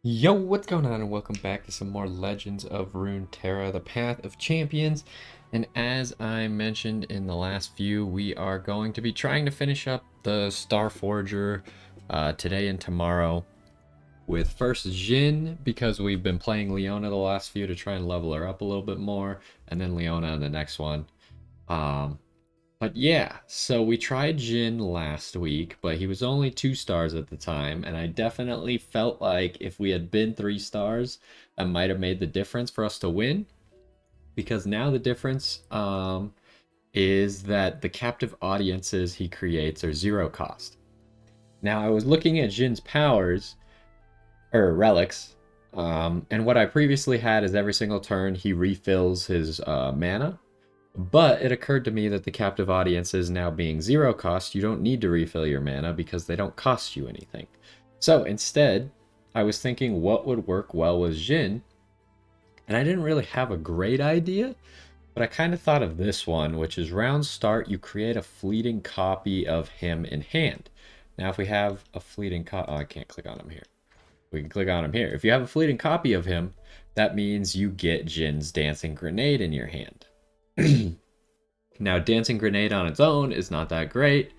Yo, what's going on, and welcome back to some more Legends of Runeterra, the Path of Champions. And as I mentioned in the last few, we are going to be trying to finish up the Star Forger today and tomorrow with first Jhin, because we've been playing Leona the last few to try and level her up a little bit more, and then Leona in the next one. Um, but yeah, so we tried Jin last week, but he was only 2 stars at the time, and I definitely felt like if we had been 3 stars, that might have made the difference for us to win. Because now the difference is that the captive audiences he creates are 0 cost. Now I was looking at Jin's powers, or relics, and what I previously had is every single turn he refills his mana. But it occurred to me that the captive audiences now being 0 cost, you don't need to refill your mana because they don't cost you anything. So instead, I was thinking what would work well with Jhin, and I didn't really have a great idea, but I kind of thought of this one, which is round start, you create a fleeting copy of him in hand. Now, if we have a fleeting copy, oh, I can't click on him here. We can click on him here. If you have a fleeting copy of him, that means you get Jin's Dancing Grenade in your hand. Now, Dancing Grenade on its own is not that great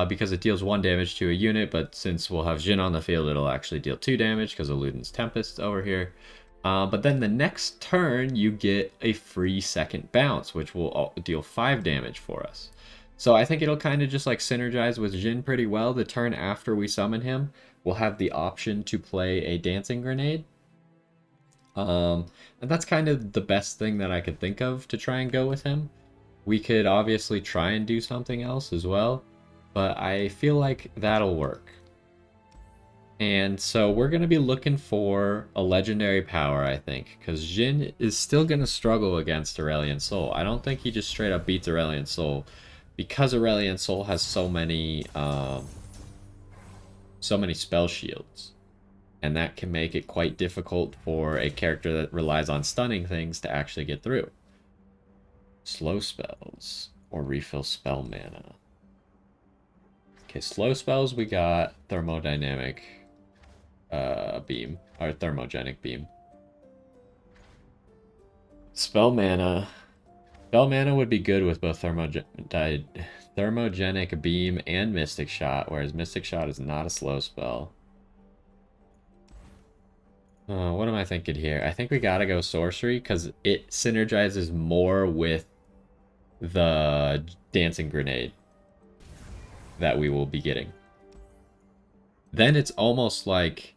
because it deals 1 damage to a unit, but since we'll have Jhin on the field, it'll actually deal 2 damage because of Luden's Tempest over here. But then the next turn, you get a free second bounce, which will deal 5 damage for us. So I think it'll kind of just like synergize with Jhin pretty well. The turn after we summon him, we'll have the option to play a Dancing Grenade. And that's kind of the best thing that I could think of to try and go with him. We could obviously try and do something else as well, but I feel like that'll work. And so we're going to be looking for a legendary power, I think, because Jhin is still going to struggle against Aurelion Sol. I don't think he just straight up beats Aurelion Sol because Aurelion Sol has so many spell shields. And that can make it quite difficult for a character that relies on stunning things to actually get through. Slow spells or refill spell mana. Okay, slow spells we got thermodynamic beam or thermogenic beam. Spell mana would be good with both thermogenic beam and mystic shot, whereas mystic shot is not a slow spell. What am I thinking here? I think we gotta go sorcery because it synergizes more with the dancing grenade that we will be getting. Then it's almost like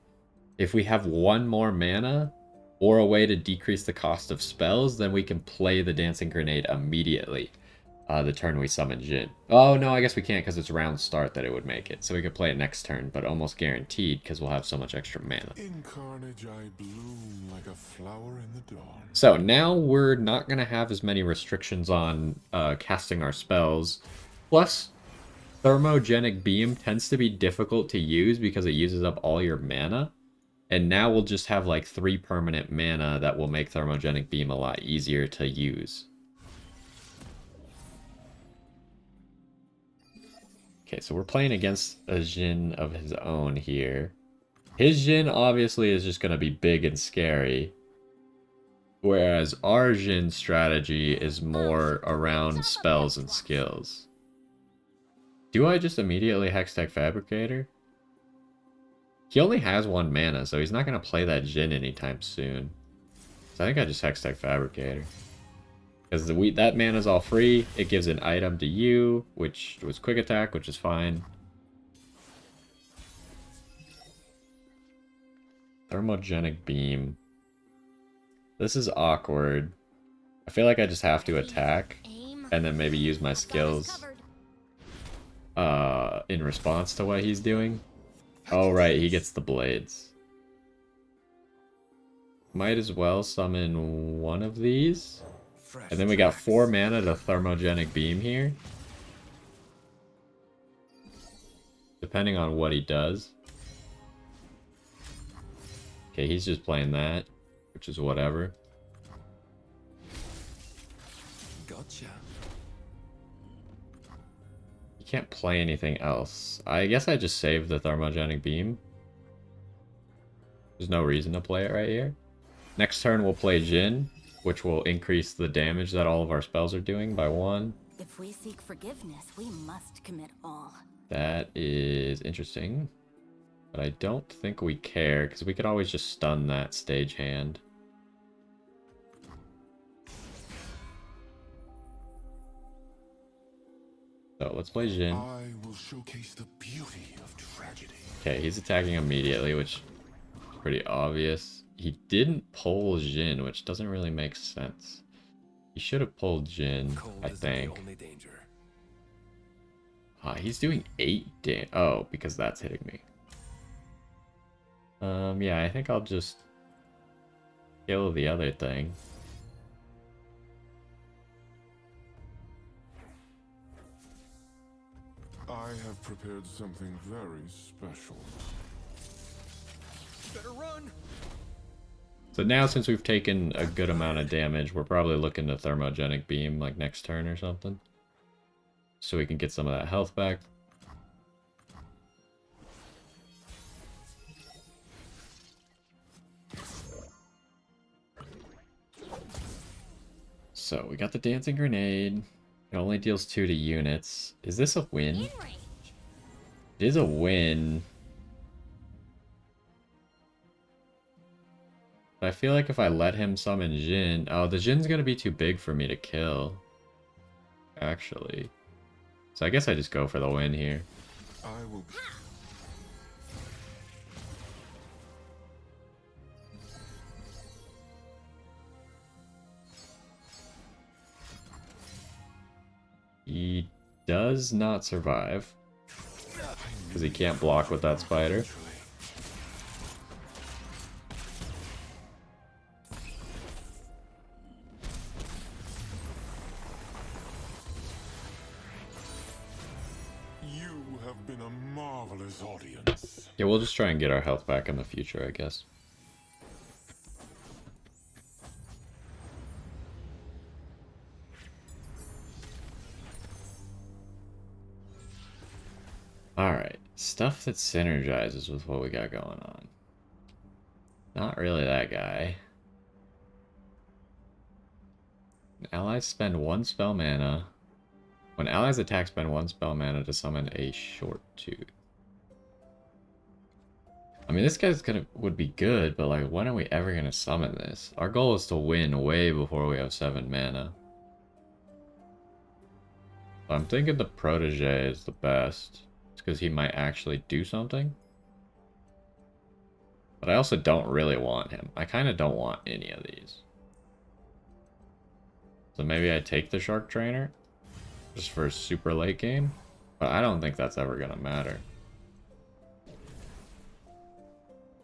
if we have 1 more mana or a way to decrease the cost of spells, then we can play the dancing grenade immediately. The turn we summon Jhin. Oh no, I guess we can't because it's round start that it would make it. So we could play it next turn, but almost guaranteed because we'll have so much extra mana. In carnage I bloom like a flower in the dawn. So now we're not going to have as many restrictions on casting our spells. Plus, Thermogenic Beam tends to be difficult to use because it uses up all your mana. And now we'll just have like 3 permanent mana that will make Thermogenic Beam a lot easier to use. Okay, so we're playing against a Jhin of his own here. His Jhin obviously is just going to be big and scary. Whereas our Jhin strategy is more around spells and skills. Do I just immediately Hextech Fabricator? He only has 1 mana, so he's not going to play that Jhin anytime soon. So I think I just Hextech Fabricator. Because that mana's all free. It gives an item to you, which was quick attack, which is fine. Thermogenic Beam. This is awkward. I feel like I just have to attack and then maybe use my skills in response to what he's doing. Oh right, he gets the blades. Might as well summon 1 of these. And then we got 4 mana to Thermogenic Beam here. Depending on what he does. Okay, he's just playing that, which is whatever. Gotcha. You can't play anything else. I guess I just saved the Thermogenic Beam. There's no reason to play it right here. Next turn we'll play Jhin, which will increase the damage that all of our spells are doing by 1. If we seek forgiveness, we must commit all. That is interesting. But I don't think we care, because we could always just stun that stage hand. So let's play Jhin. I will showcase the beauty of tragedy. Okay, he's attacking immediately, which is pretty obvious. He didn't pull Jhin, which doesn't really make sense. He should have pulled Jhin, I think. He's doing 8 damage. Oh, because that's hitting me. Yeah, I think I'll just kill the other thing. I have prepared something very special. Better run! So now, since we've taken a good amount of damage, we're probably looking to thermogenic beam like next turn or something, so we can get some of that health back. So we got the dancing grenade. It only deals 2 to units. Is this a win? It is a win. But I feel like if I let him summon Jhin... Oh, the Jhin's gonna be too big for me to kill. Actually. So I guess I just go for the win here. I will... He does not survive. Because he can't block with that spider. You have been a marvelous audience. Yeah, we'll just try and get our health back in the future, I guess. Alright, stuff that synergizes with what we got going on. Not really that guy. Allies spend 1 spell mana. When allies attack, spend 1 spell mana to summon a short tooth. I mean, this guy's would be good, but like, when are we ever gonna summon this? Our goal is to win way before we have 7 mana. So I'm thinking the protege is the best. It's because he might actually do something. But I also don't really want him. I kind of don't want any of these. So maybe I take the Shark Trainer just for a super late game. But I don't think that's ever gonna matter.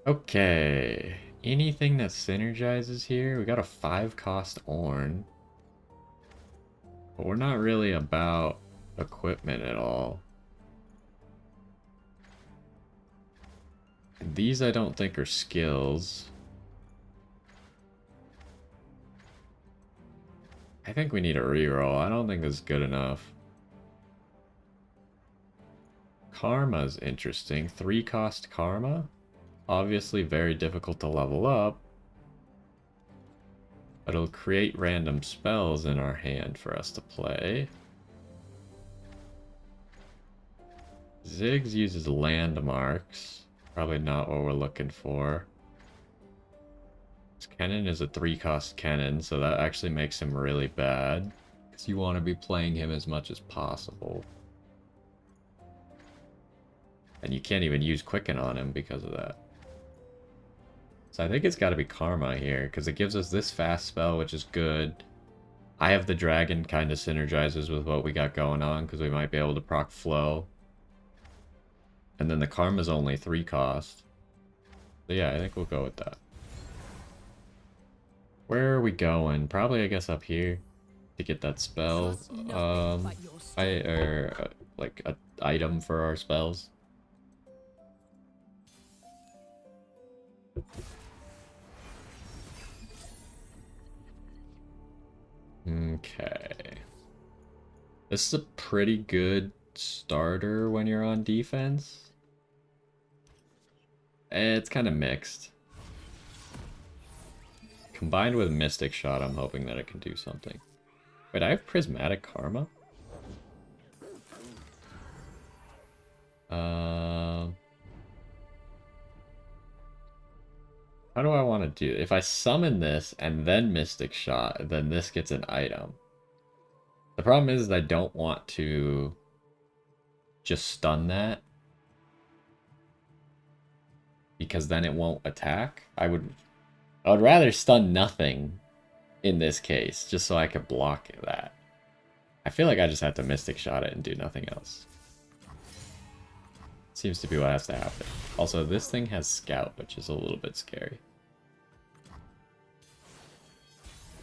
Okay. Anything that synergizes here? We got a 5-cost Ornn. But we're not really about equipment at all. And these I don't think are skills. I think we need a reroll. I don't think this is good enough. Karma's interesting. 3-cost Karma. Obviously very difficult to level up. But it'll create random spells in our hand for us to play. Ziggs uses landmarks. Probably not what we're looking for. This Kennen is a 3-cost Kennen, so that actually makes him really bad. Because you want to be playing him as much as possible. And you can't even use Quicken on him because of that. So I think it's got to be Karma here, because it gives us this fast spell, which is good. I have the Dragon, kind of synergizes with what we got going on, because we might be able to proc Flow. And then the Karma's only 3 cost. So yeah, I think we'll go with that. Where are we going? Probably, I guess, up here to get that spell. Like an item for our spells. Okay. This is a pretty good starter when you're on defense. It's kind of mixed. Combined with Mystic Shot, I'm hoping that it can do something. Wait, I have Prismatic Karma? How do I want to do it? If I summon this and then Mystic Shot, then this gets an item. The problem is I don't want to just stun that, because then it won't attack. I would rather stun nothing in this case, just so I could block that. I feel like I just have to Mystic Shot it and do nothing else. Seems to be what has to happen. Also, this thing has Scout, which is a little bit scary.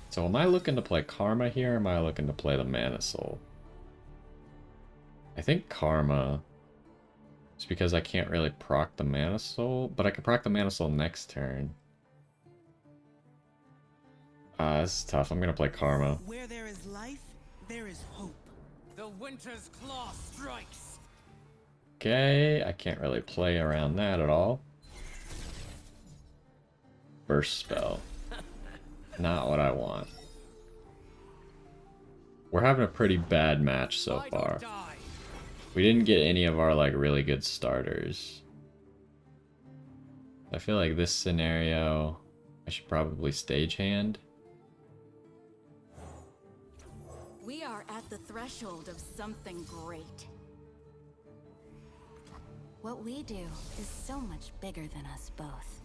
So am I looking to play Karma here, or am I looking to play the Mana Soul? I think Karma. It's because I can't really proc the Mana Soul, but I can proc the Mana Soul next turn. This is tough. I'm gonna play Karma. Where there is life, there is hope. The winter's claw strikes. Okay, I can't really play around that at all. Burst spell. Not what I want. We're having a pretty bad match so far. We didn't get any of our like really good starters. I feel like this scenario, I should probably stagehand. We are at the threshold of something great. What we do is so much bigger than us both.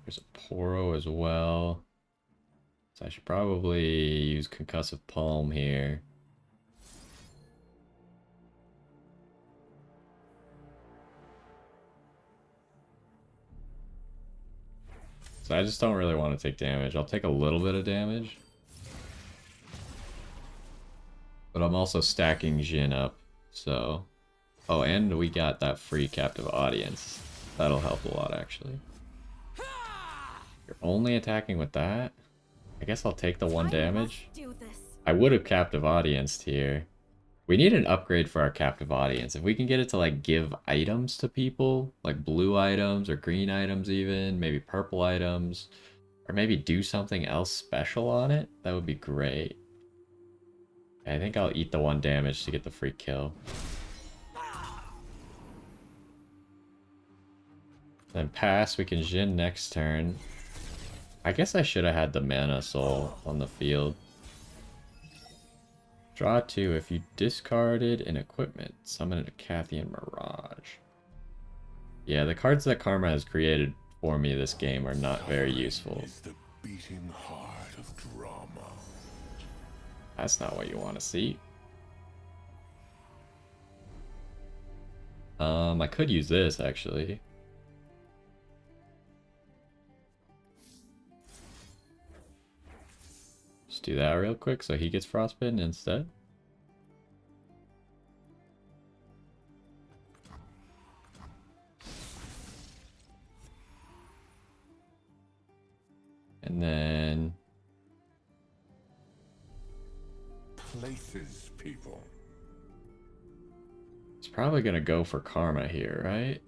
There's a Poro as well. So I should probably use Concussive Palm here. So I just don't really want to take damage. I'll take a little bit of damage. But I'm also stacking Jhin up, so... Oh, and we got that free captive audience. That'll help a lot, actually. You're only attacking with that? I guess I'll take the 1 damage. I would have captive audienced here. We need an upgrade for our captive audience. If we can get it to like give items to people, like blue items or green items even, maybe purple items, or maybe do something else special on it, that would be great. I think I'll eat the 1 damage to get the free kill. Then pass, we can Jhin next turn. I guess I should have had the Mana Soul on the field. Draw 2. If you discarded an equipment, summon a Cathian Mirage. Yeah, the cards that Karma has created for me this game are not very useful. Is the beating heart of drama. That's not what you want to see. I could use this actually. Just do that real quick so he gets frostbitten instead. And then Places people. it's probably gonna go for Karma here, right?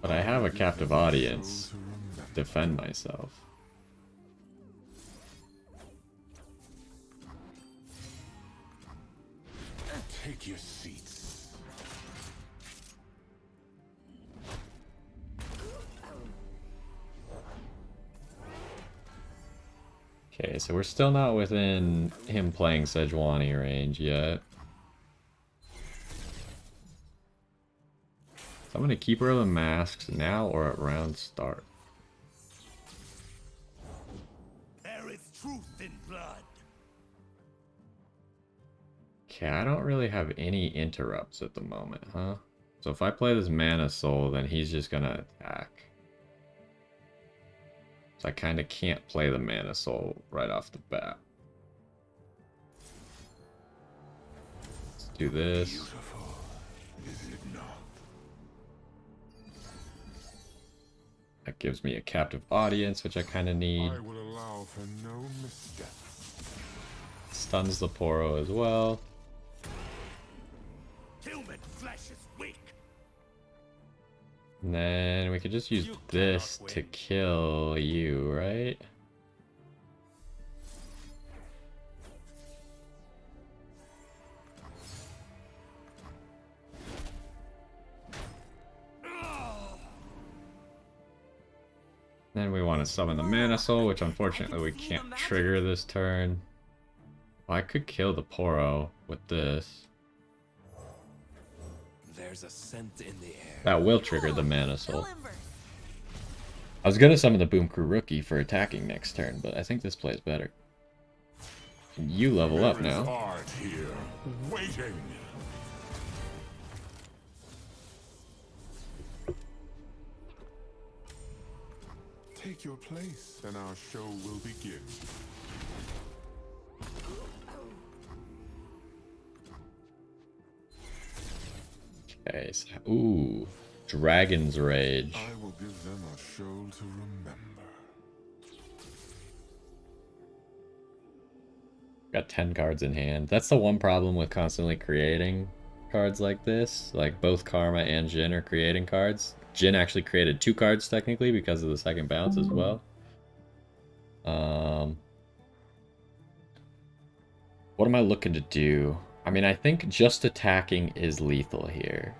But I have a captive audience to defend myself. Take your seats. Okay, so we're still not within him playing Sejuani range yet. So I'm gonna keep her the masks now or at round start. There is truth in blood. Okay, I don't really have any interrupts at the moment, huh? So if I play this Mana Soul, then he's just gonna attack. So I kind of can't play the Mana Soul right off the bat. Let's do this. Beautiful, is it not? That gives me a captive audience, which I kind of need. I will allow for no missteps. Stuns the Poro as well. Human flesh is weak. And then we could just use this to kill you, right? Then we want to summon the Mana Soul, which unfortunately we can't trigger this turn. Well, I could kill the Poro with this. There's a scent in the air. That will trigger the Mana Soul. I was gonna summon the Boom Crew Rookie for attacking next turn, but I think this plays better. And you level up There is now. art here, waiting. Take your place, and our show will begin. Okay, so, ooh, Dragon's Rage. I will give them a show to remember. Got 10 cards in hand. That's the one problem with constantly creating cards like this. Like, both Karma and Jhin are creating cards. Jhin actually created 2 cards, technically, because of the second bounce as well. What am I looking to do? I mean, I think just attacking is lethal here.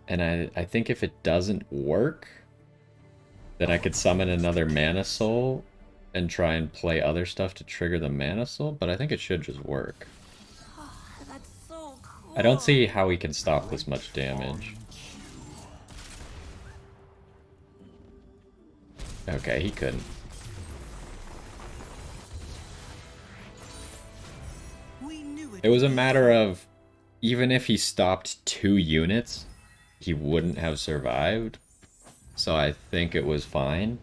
And I think if it doesn't work, then I could summon another Mana Soul and try and play other stuff to trigger the Mana Soul, but I think it should just work. That's so cool. I don't see how we can stop this much damage. Okay, he couldn't. It was a matter of, even if he stopped 2 units, he wouldn't have survived. So I think it was fine.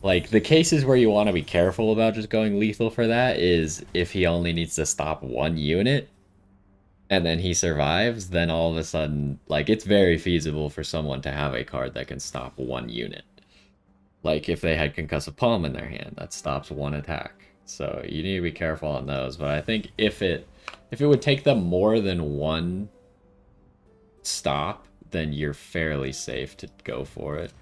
Like, the cases where you want to be careful about just going lethal for that is if he only needs to stop 1 unit, and then he survives, then all of a sudden, like, it's very feasible for someone to have a card that can stop 1 unit. Like, if they had Concussive Palm in their hand, that stops 1 attack. So you need to be careful on those. But I think if it would take them more than 1 stop, then you're fairly safe to go for it.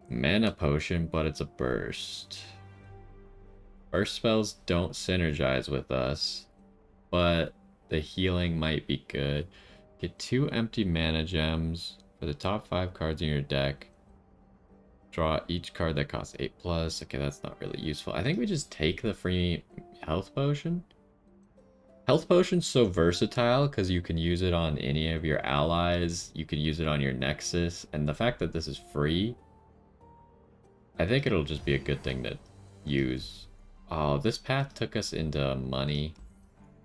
Mana Potion, but it's a burst. Burst spells don't synergize with us, but the healing might be good. Get 2 empty mana gems for the top 5 cards in your deck. Draw each card that costs 8+. Okay, that's not really useful. I think we just take the free health potion. Health potion's so versatile because you can use it on any of your allies. You can use it on your Nexus. And the fact that this is free, I think it'll just be a good thing to use. Oh, this path took us into money.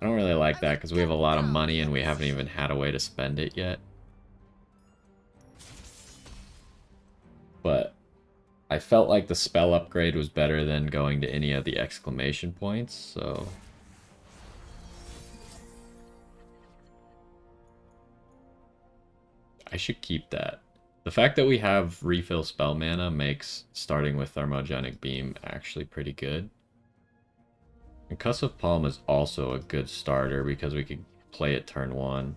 I don't really like that because we have a lot of money and we haven't even had a way to spend it yet. But I felt like the spell upgrade was better than going to any of the exclamation points, so... I should keep that. The fact that we have refill spell mana makes starting with Thermogenic Beam actually pretty good. Concussive Palm is also a good starter because we could play it turn 1.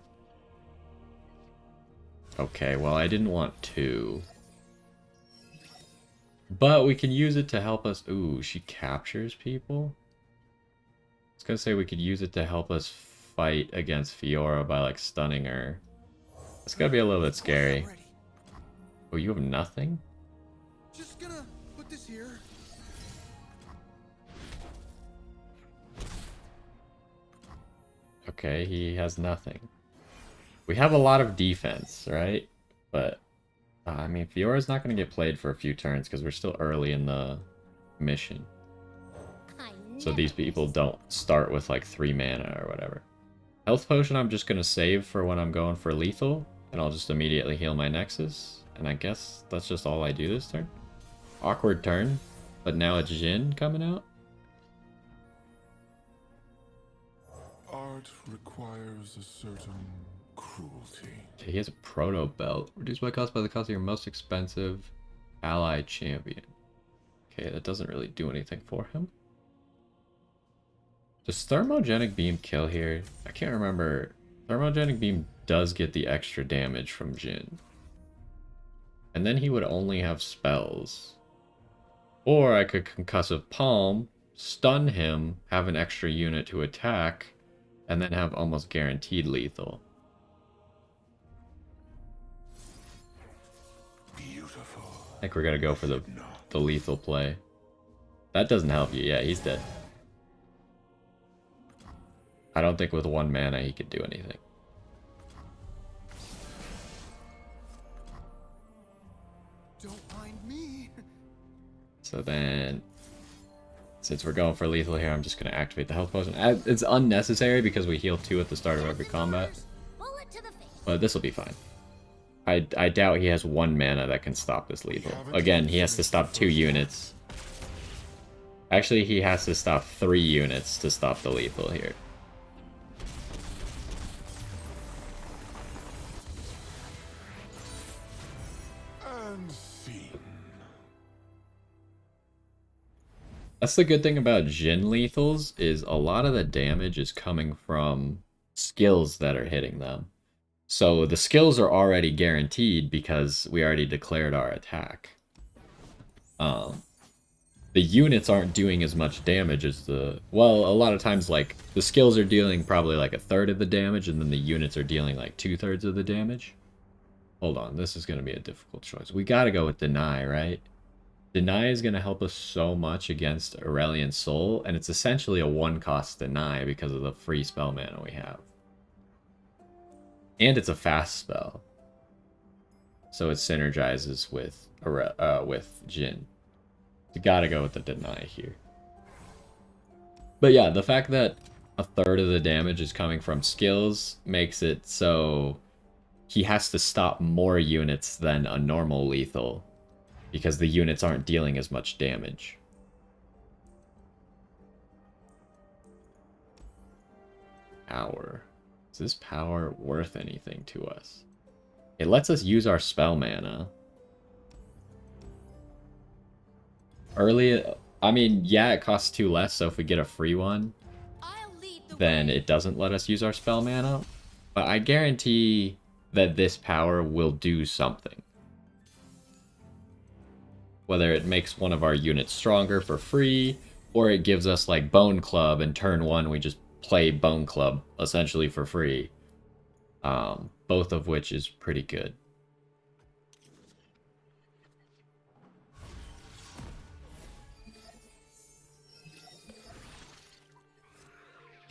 Okay, well I didn't want 2. But we can use it to help us... Ooh, she captures people? I was gonna say we could use it to help us fight against Fiora by, like, stunning her. It's gotta be a little bit scary. Oh, you have nothing? Just gonna put this here. Okay, he has nothing. We have a lot of defense, right? But... I mean, Fiora's not going to get played for a few turns because we're still early in the mission. So these people don't start with like 3 mana or whatever. Health Potion I'm just going to save for when I'm going for lethal. And I'll just immediately heal my Nexus. And I guess that's just all I do this turn. Awkward turn. But now it's Jhin coming out. Art requires a certain cruelty. Okay, he has a Proto Belt. Reduce my cost by the cost of your most expensive ally champion. Okay, that doesn't really do anything for him. Does Thermogenic Beam kill here? I can't remember Thermogenic Beam does get the extra damage from Jhin. And then he would only have spells. Or I could Concussive Palm, stun him, have an extra unit to attack, and then have almost guaranteed lethal. Beautiful. I think we're gonna go for the lethal play. That doesn't help you. Yeah, he's dead. I don't think with 1 mana he could do anything. Don't mind me. So then, since we're going for lethal here, I'm just going to activate the health potion. It's unnecessary because we heal 2 at the start of every combat. But this will be fine. I doubt he has 1 mana that can stop this lethal. Again, he has to stop 2 units. Actually, he has to stop 3 units to stop the lethal here. And scene. That's the good thing about Jhin lethals, is a lot of the damage is coming from skills that are hitting them. So the skills are already guaranteed because we already declared our attack. The units aren't doing as much damage as the... Well, a lot of times, like, the skills are dealing probably like 1/3 of the damage, and then the units are dealing like 2/3 of the damage. Hold on, this is going to be a difficult choice. We got to go with Deny, right? Deny is going to help us so much against Aurelion Soul, and it's essentially a 1-cost Deny because of the free spell mana we have. And it's a fast spell. So it synergizes with Jhin. You gotta go with the Deny here. But yeah, the fact that 1/3 of the damage is coming from skills makes it so he has to stop more units than a normal lethal, because the units aren't dealing as much damage. Power. Is this power worth anything to us? It lets us use our spell mana. Early, I mean, yeah, it costs 2 less, so if we get a free one, then it doesn't let us use our spell mana. But I guarantee that this power will do something. Whether it makes one of our units stronger for free, or it gives us like Bone Club, and turn 1 we just play Bone Club essentially for free. Both of which is pretty good.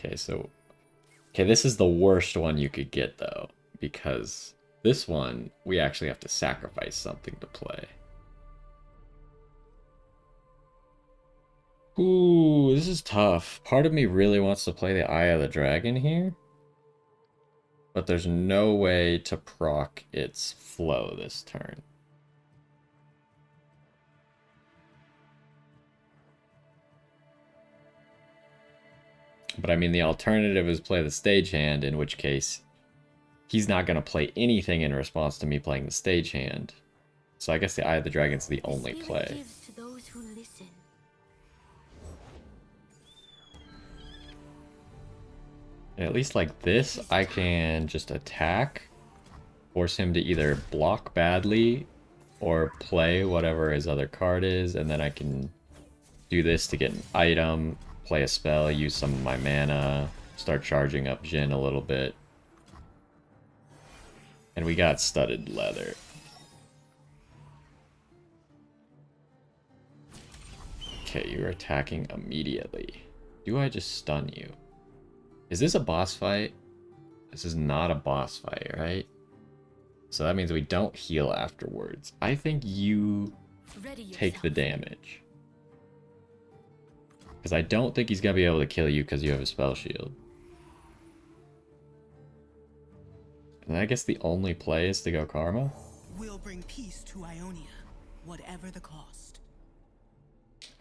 Okay, this is the worst one you could get though, because this one we actually have to sacrifice something to play. Ooh, this is tough. Part of me really wants to play the Eye of the Dragon here, but there's no way to proc its flow this turn. But I mean, the alternative is play the stagehand, in which case he's not going to play anything in response to me playing the stagehand. So I guess the Eye of the Dragon's the only play. And at least like this, I can just attack, force him to either block badly or play whatever his other card is, and then I can do this to get an item, play a spell, use some of my mana, start charging up Jhin a little bit. And we got Studded Leather. Okay, you're attacking immediately. Do I just stun you? Is this a boss fight? This is not a boss fight, right? So that means we don't heal afterwards. I think you take the damage. Because I don't think he's going to be able to kill you because you have a spell shield. And I guess the only play is to go Karma. We'll bring peace to Ionia, whatever the cost.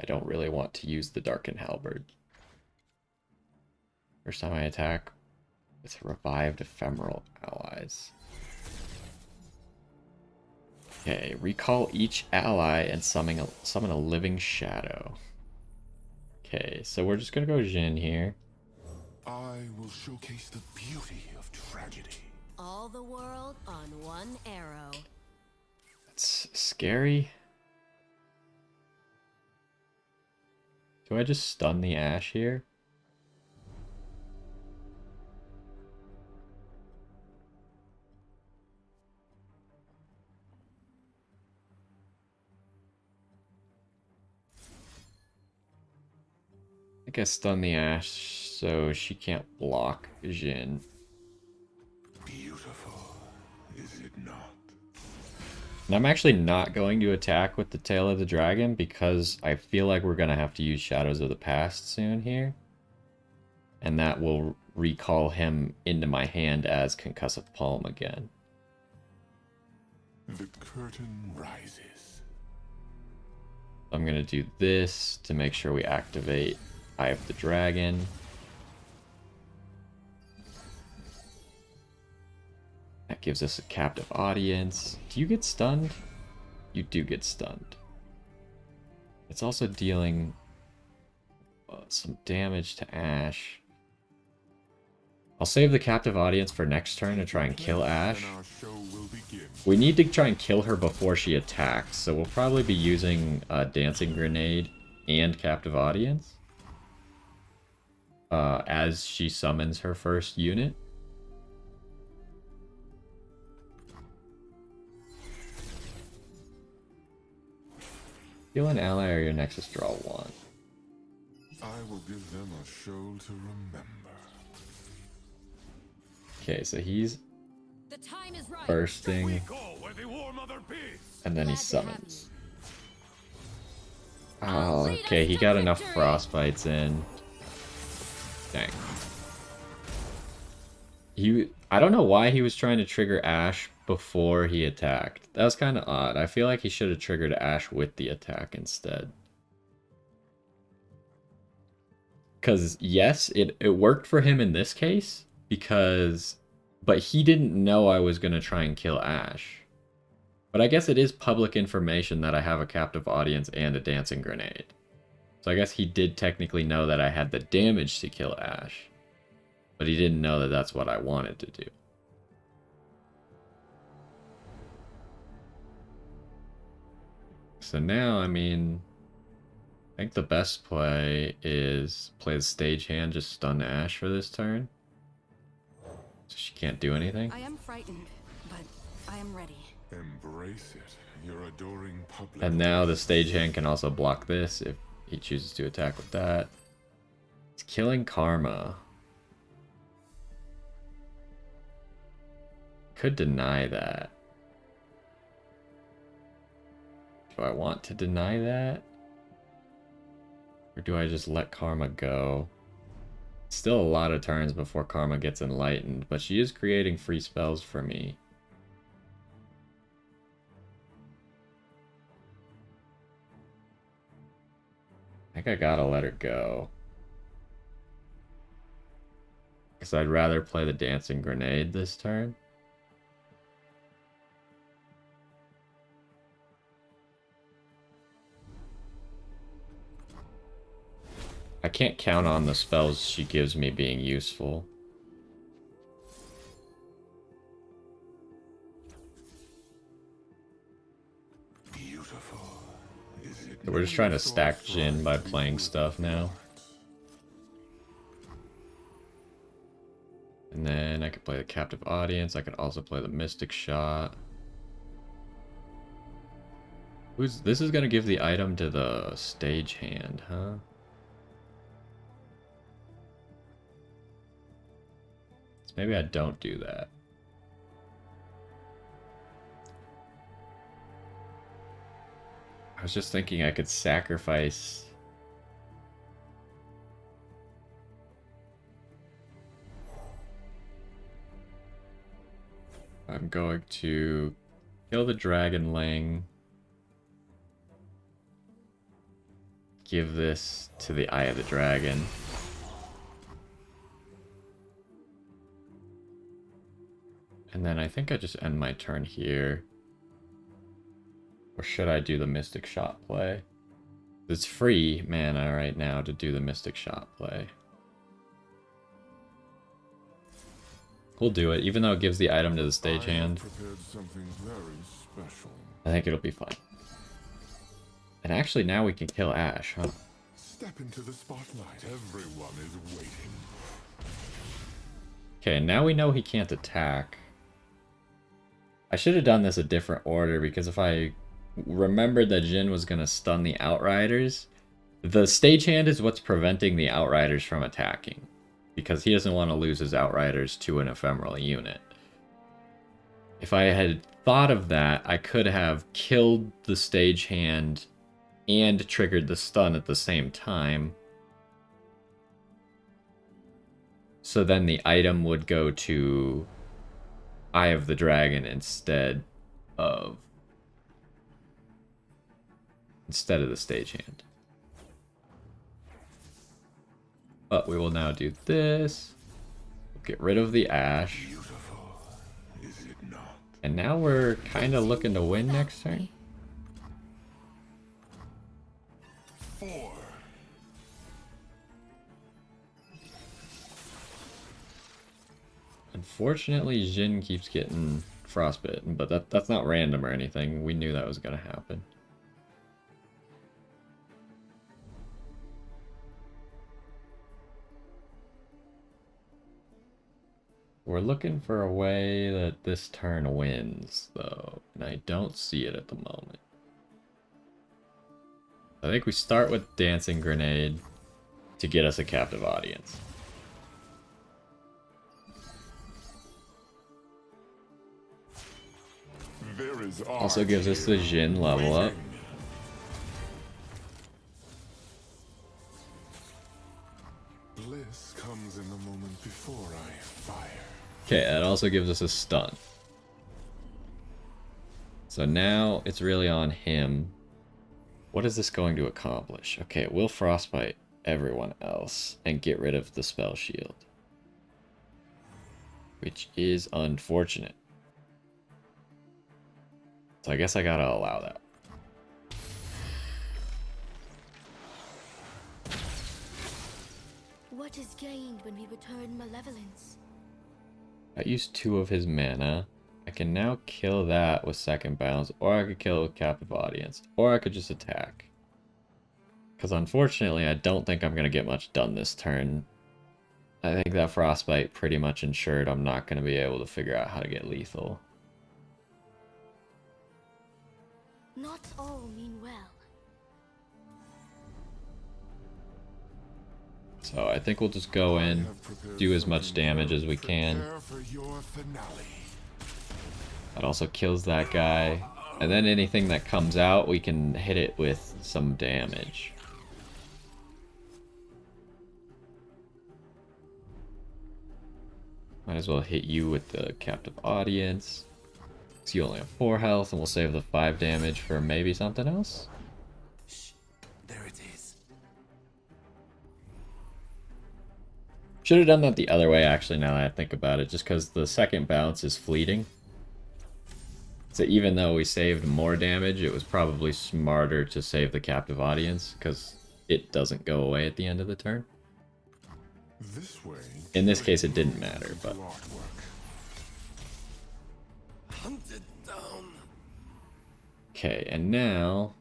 I don't really want to use the Darkened Halberd. First time I attack with revived ephemeral allies. Okay, recall each ally and summon a living shadow. Okay, so we're just gonna go Jhin here. I will showcase the beauty of tragedy. tragedy. All the world on one arrow. That's scary. Do I just stun the Ashe here? I think I stun the Ashe so she can't block Jhin. Beautiful, is it not? And I'm actually not going to attack with the Tail of the Dragon because I feel like we're going to have to use Shadows of the Past soon here. And that will recall him into my hand as Concussive Palm again. The curtain rises. I'm going to do this to make sure we activate Eye of the Dragon. That gives us a captive audience. Do you get stunned? You do get stunned. It's also dealing some damage to Ashe. I'll save the captive audience for next turn to try and kill Ashe. And our show will begin. We need to try and kill her before she attacks, so we'll probably be using Dancing Grenade and captive audience as she summons her first unit. Heal an ally or your Nexus draw 1. I will give them a show to remember. Okay, so he's The time is right. bursting, Go where the War Mother bids. and then he Glad to have summons. you. Oh, Lead okay, us he to got enough victory. frostbites in. Dang. I don't know why he was trying to trigger Ashe before he attacked. That was kind of odd. I feel like he should have triggered Ashe with the attack instead. Because, yes, it worked for him in this case, but he didn't know I was going to try and kill Ashe. But I guess it is public information that I have a captive audience and a dancing grenade. So I guess he did technically know that I had the damage to kill Ashe. But he didn't know that that's what I wanted to do. So now, I mean, I think the best play is play the stage hand, just stun Ashe for this turn. So she can't do anything. I am frightened, but I am ready. Embrace it, your adoring public. And now the stage hand can also block this if he chooses to attack with that. It's killing Karma. Could deny that. Do I want to deny that? Or do I just let Karma go? Still a lot of turns before Karma gets enlightened, but she is creating free spells for me. I think I gotta let her go. Because I'd rather play the Dancing Grenade this turn. I can't count on the spells she gives me being useful. Beautiful. Is it So we're just trying to stack Jhin by playing stuff now. And then I could play the Captive Audience. I could also play the Mystic Shot. This is gonna give the item to the stage hand, huh? So maybe I don't do that. I was just thinking I could sacrifice. I'm going to kill the Dragonling. Give this to the Eye of the Dragon. And then I think I just end my turn here. Or should I do the Mystic Shot play? It's free mana right now to do the Mystic Shot play. We'll do it, even though it gives the item to the I have stagehand. prepared something very special. I think it'll be fine. And actually, now we can kill Ash, huh? Step into the spotlight. Everyone is waiting. Okay, now we know he can't attack. I should have done this a different order, because if I remembered that Jhin was going to stun the Outriders, the stagehand is what's preventing the Outriders from attacking, because he doesn't want to lose his Outriders to an ephemeral unit. If I had thought of that, I could have killed the stagehand and triggered the stun at the same time. So then the item would go to Eye of the Dragon instead of the stagehand. But we will now do this. Get rid of the Ash. Beautiful, is it not? And now we're kind of looking to win next turn. 4. Unfortunately, Jhin keeps getting frostbitten, but that's not random or anything. We knew that was going to happen. We're looking for a way that this turn wins, though, and I don't see it at the moment. I think we start with Dancing Grenade to get us a captive audience. There is Also art gives us the here, Jhin level up. waiting. Bliss comes in the moment before I fire. Okay, that also gives us a stun. So now it's really on him. What is this going to accomplish? Okay, it will frostbite everyone else and get rid of the spell shield, which is unfortunate. So I guess I gotta allow that. What is gained when we return malevolence? I used 2 of his mana. I can now kill that with second bounce, or I could kill it with captive audience, or I could just attack. Because unfortunately, I don't think I'm going to get much done this turn. I think that frostbite pretty much ensured I'm not going to be able to figure out how to get lethal. Not all mean well. So I think we'll just go in, do as much damage as we can. Prepare for your finale. That also kills that guy. And then anything that comes out, we can hit it with some damage. Might as well hit you with the captive audience. So you only have 4 health, and we'll save the 5 damage for maybe something else. Shh. There it is. Should have done that the other way, actually, now that I think about it, just because the second bounce is fleeting. So even though we saved more damage, it was probably smarter to save the captive audience, because it doesn't go away at the end of the turn. This way. In this case, it didn't matter, but... Artwork. Hunted down. Okay, and now...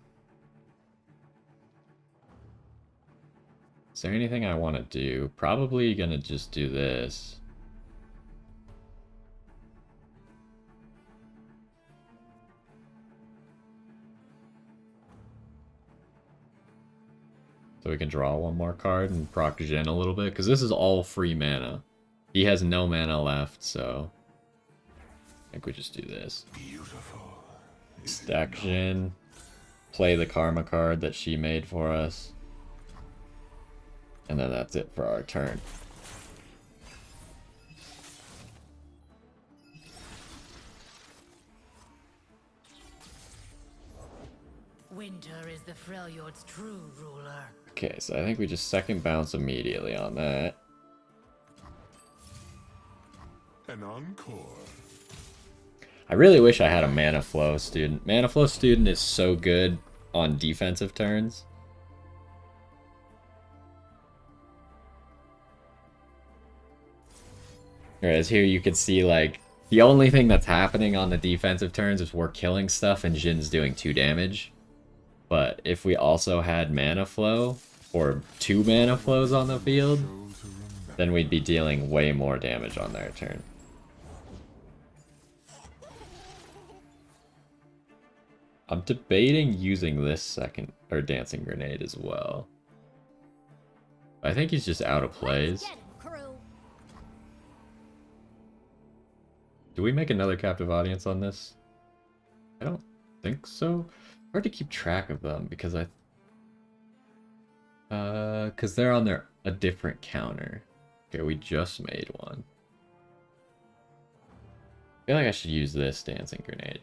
Is there anything I want to do? Probably gonna just do this. So we can draw 1 more card and proc Jhin a little bit, because this is all free mana. He has no mana left, so... I think we just do this. Beautiful. Stack Jhin. Play the Karma card that she made for us. And then that's it for our turn. Winter is the Freljord's true ruler. Okay, so I think we just second bounce immediately on that. An encore. I really wish I had a Mana Flow student. Mana Flow student is so good on defensive turns. Whereas here you can see, like, the only thing that's happening on the defensive turns is we're killing stuff and Jhin's doing 2 damage. But if we also had mana flow, or 2 mana flows on the field, then we'd be dealing way more damage on their turn. I'm debating using this second, or Dancing Grenade as well. I think he's just out of plays. Do we make another captive audience on this? I don't think so. Hard to keep track of them because because they're on a different counter. Okay, we just made one. I feel like I should use this Dancing Grenade.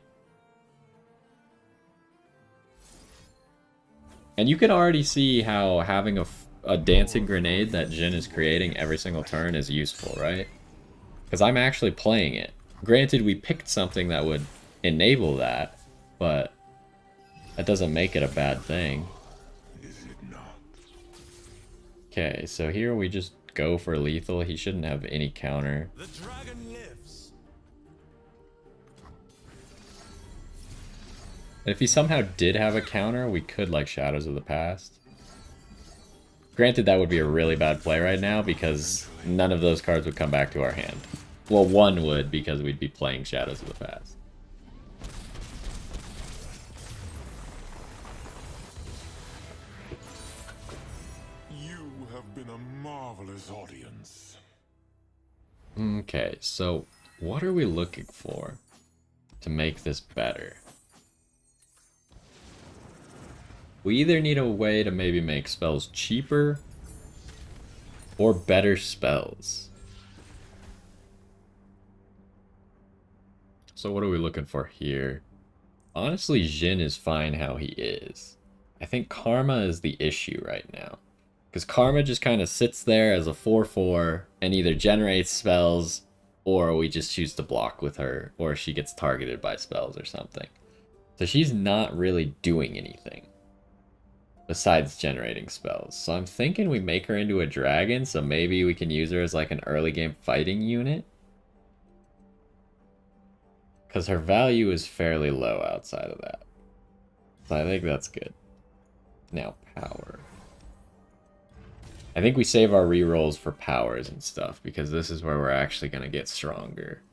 And you can already see how having a Dancing Grenade that Jhin is creating every single turn is useful, right? Because I'm actually playing it. Granted, we picked something that would enable that, but that doesn't make it a bad thing. Is it not? Okay, so here we just go for lethal. He shouldn't have any counter. The dragon lives. If he somehow did have a counter, we could like Shadows of the Past. Granted, that would be a really bad play right now because none of those cards would come back to our hand. Well, one would because we'd be playing Shadows of the Past. You have been a marvelous audience. Okay, so what are we looking for to make this better? We either need a way to maybe make spells cheaper or better spells. So what are we looking for here? Honestly, Jhin is fine how he is. I think Karma is the issue right now. Because Karma just kind of sits there as a 4/4 and either generates spells or we just choose to block with her or she gets targeted by spells or something. So she's not really doing anything besides generating spells. So I'm thinking we make her into a dragon so maybe we can use her as like an early game fighting unit. Because her value is fairly low outside of that. So I think that's good. Now, power. I think we save our rerolls for powers and stuff, because this is where we're actually going to get stronger.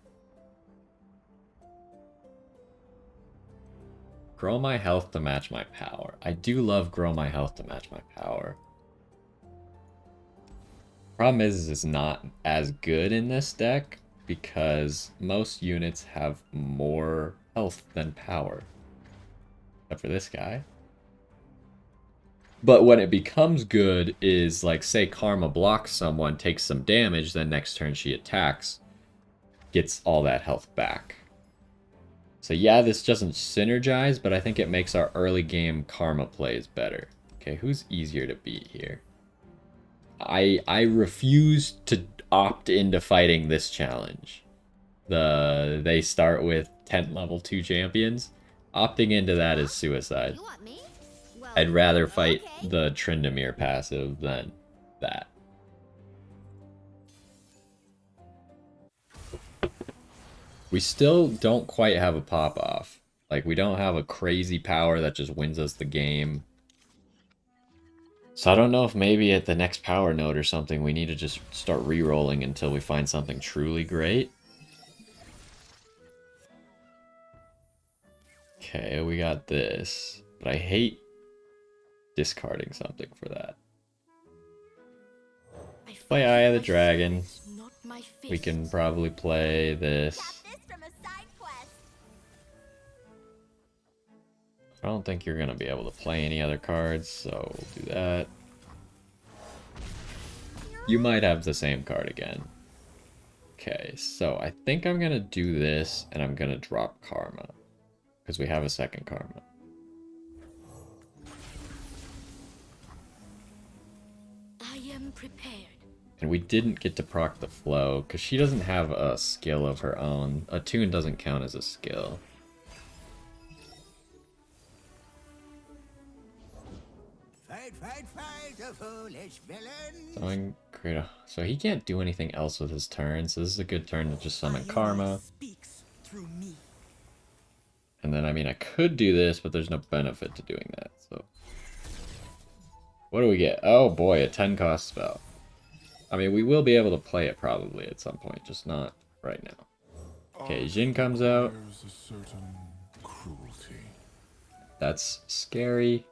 Grow my health to match my power. I do love grow my health to match my power. Problem is it's not as good in this deck, because most units have more health than power. Except for this guy. But when it becomes good is, like, say Karma blocks someone, takes some damage, then next turn she attacks, gets all that health back. So yeah, this doesn't synergize, but I think it makes our early game Karma plays better. Okay, who's easier to beat here? I refuse to opt into fighting this challenge. They start with 10 level 2 champions. Opting into that is suicide. You want me? Well, I'd rather fight okay. the Tryndamere passive than that. We still don't quite have a pop-off. Like, we don't have a crazy power that just wins us the game. So I don't know if maybe at the next power node or something we need to just start re-rolling until we find something truly great. Okay, we got this. But I hate discarding something for that. Play Eye of the Dragon. We can probably play this. I don't think you're going to be able to play any other cards, so we'll do that. You might have the same card again. Okay, so I think I'm going to do this, and I'm going to drop Karma. Because we have a second Karma. I am prepared. And we didn't get to proc the flow, because she doesn't have a skill of her own. Attune doesn't count as a skill. Fight, fight, fight, a foolish villain. So I'm So he can't do anything else with his turn, so this is a good turn to just summon Karma. Speaks through me. And then, I mean, I could do this, but there's no benefit to doing that, so... What do we get? Oh boy, a 10 cost spell. I mean, we will be able to play it probably at some point, just not right now. Okay, Jhin comes out. There's a certain cruelty. That's scary.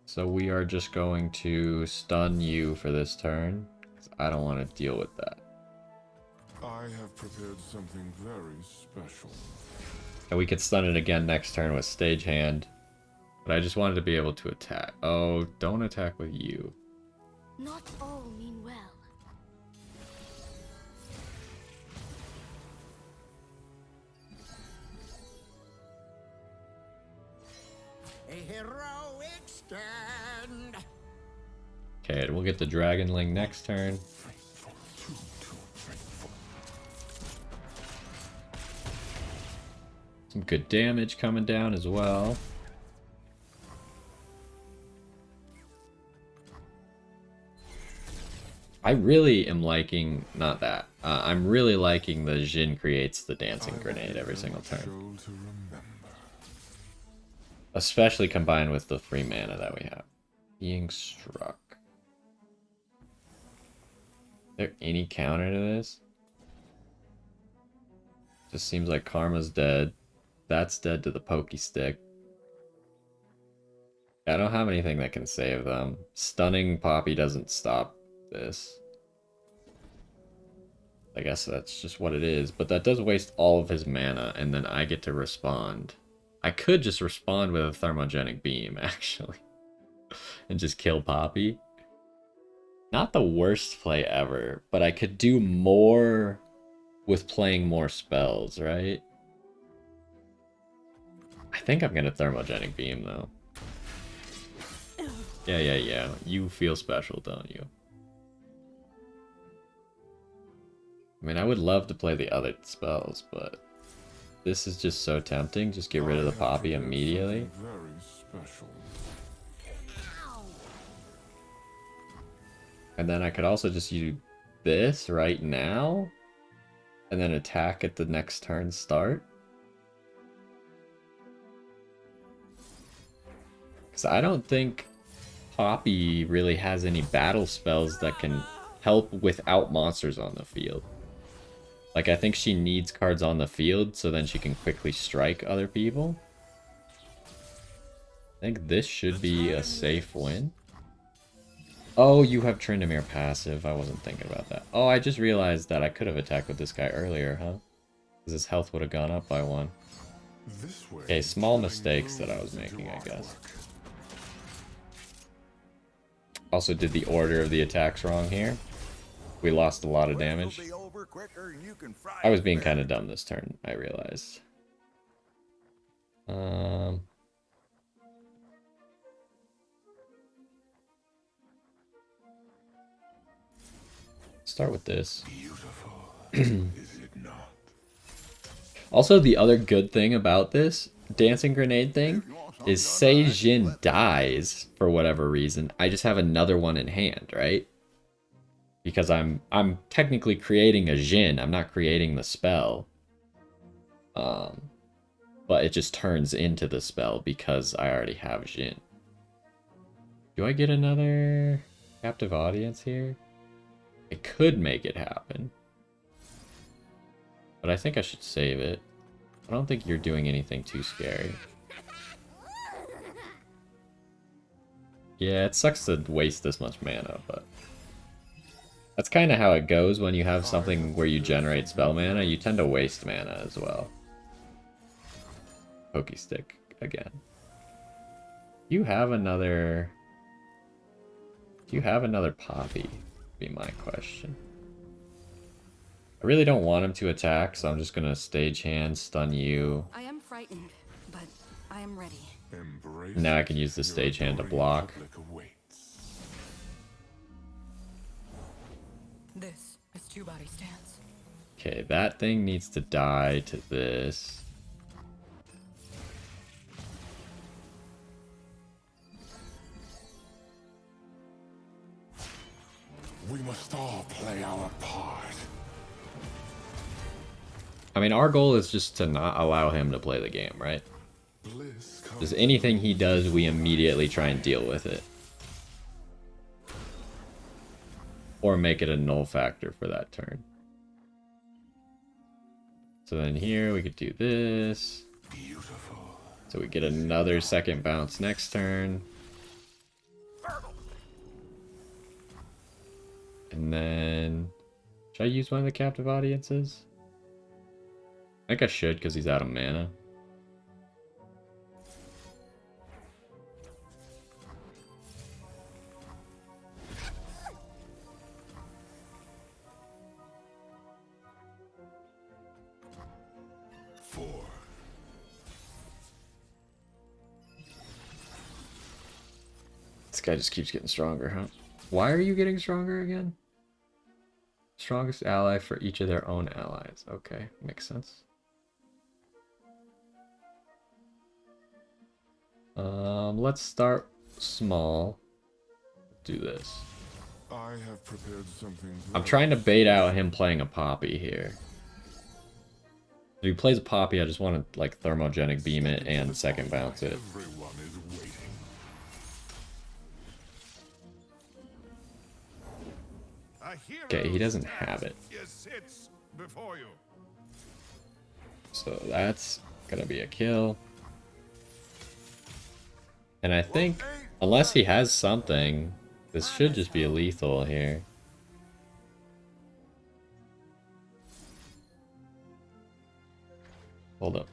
So we are just going to stun you for this turn, 'cause I don't want to deal with that. I have prepared something very special. And we could stun it again next turn with Stage Hand. But I just wanted to be able to attack. Oh, don't attack with you. Not all mean well. A heroic stand. Okay, we'll get the Dragonling next turn. Faithful, too faithful. Some good damage coming down as well. I really am liking, not that, I'm really liking the Jhin creates the dancing grenade every single turn. To remember. Especially combined with the free mana that we have. Being struck. Is there any counter to this? Just seems like Karma's dead. That's dead to the Pokey Stick. I don't have anything that can save them. Stunning Poppy doesn't stop this. I guess that's just what it is, but that does waste all of his mana, and then I get to respond. I could just respond with a Thermogenic Beam, actually, and just kill Poppy. Not the worst play ever, but I could do more with playing more spells, right? I think I'm gonna Thermogenic Beam, though. Yeah. You feel special, don't you? I mean, I would love to play the other spells, but this is just so tempting. Just get rid of the Poppy immediately. Very special. And then I could also just use this right now, and then attack at the next turn start. Because I don't think Poppy really has any battle spells that can help without monsters on the field. Like, I think she needs cards on the field so then she can quickly strike other people. I think this should be a safe win. Oh, you have Tryndamere passive. I wasn't thinking about that. Oh, I just realized that I could have attacked with this guy earlier, huh? Because his health would have gone up by 1. This way, Okay, small mistakes that I was making, I guess. Also did the order of the attacks wrong here. We lost a lot of damage. I was being kind of dumb this turn, I realized. Start with this. Beautiful, is it not? Also, the other good thing about this dancing grenade thing is, say Jhin dies for whatever reason, I just have another one in hand, right? Because I'm technically creating a Jhin, I'm not creating the spell. But it just turns into the spell because I already have Jhin. Do I get another captive audience here? I could make it happen. But I think I should save it. I don't think you're doing anything too scary. Yeah, it sucks to waste this much mana, but... that's kind of how it goes when you have something where you generate spell mana. You tend to waste mana as well. Pokey Stick again. You have another... do you have another Poppy? Be my question. I really don't want him to attack, so I'm just gonna Stage Hand, stun you. I am frightened, but I am ready. Embrace Now I can it. use the Your Stage Hand to adoring block. public awaits. This is 2-body stance. Okay, that thing needs to die to this. We must all play our part. I mean, our goal is just to not allow him to play the game, right? Bliss comes Just anything he does, we immediately try and deal with it. Or make it a null factor for that turn. So then here we could do this. beautiful. So we get another second bounce next turn. And then... should I use one of the captive audiences? I think I should because he's out of mana. This guy just keeps getting stronger, huh? Why are you getting stronger again? Strongest ally for each of their own allies. Okay, makes sense. Let's start small. Do this. I have prepared something. I'm trying to bait out him playing a Poppy here. If he plays a Poppy, I just want to like thermogenic beam it and second bounce it. Everyone is waiting. Okay, he doesn't have it. So that's gonna be a kill. And I think, unless he has something, this should just be a lethal here. Hold up.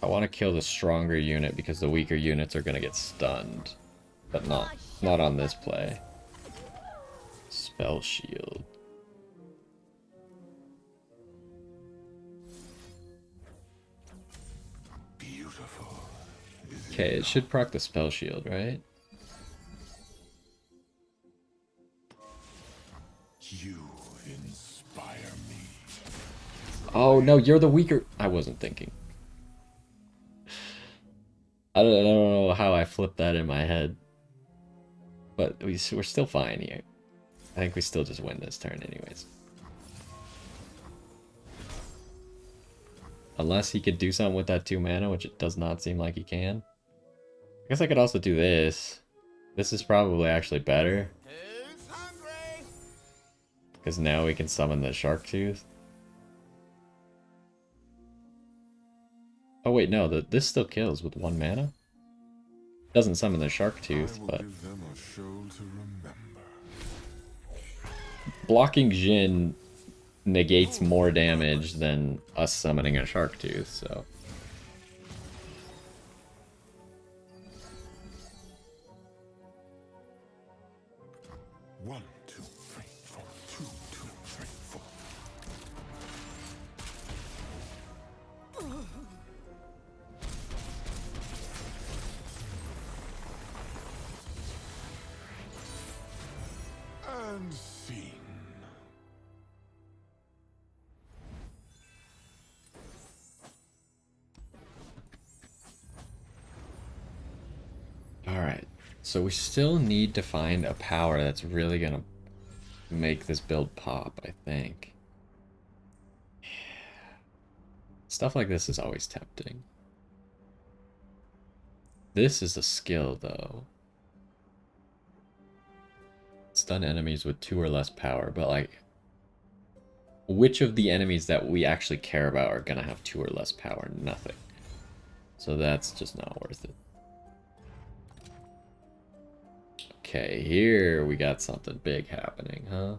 I want to kill the stronger unit because the weaker units are gonna get stunned. But not on this play. Spell shield. Beautiful. Okay, it should proc the spell shield, right? You inspire me. Oh no, you're the weaker. I wasn't thinking. I don't know how I flipped that in my head. But we're still fine here. I think we still just win this turn anyways. Unless he could do something with that 2 mana, which it does not seem like he can. I guess I could also do this. This is probably actually better. Because now we can summon the Shark Tooth. Oh wait, no, this still kills with 1 mana. Doesn't summon the Shark Tooth, but... give them a show to remember. blocking Jhin negates more damage than us summoning a Shark Tooth, so... One, two, three, four. 2, 2, 3, 4. And scene. Alright, so we still need to find a power that's really gonna make this build pop, I think. Stuff like this is always tempting. This is a skill, though. Stun enemies with 2 or less power, but like... which of the enemies that we actually care about are gonna have 2 or less power? Nothing. So that's just not worth it. Okay, here we got something big happening, huh?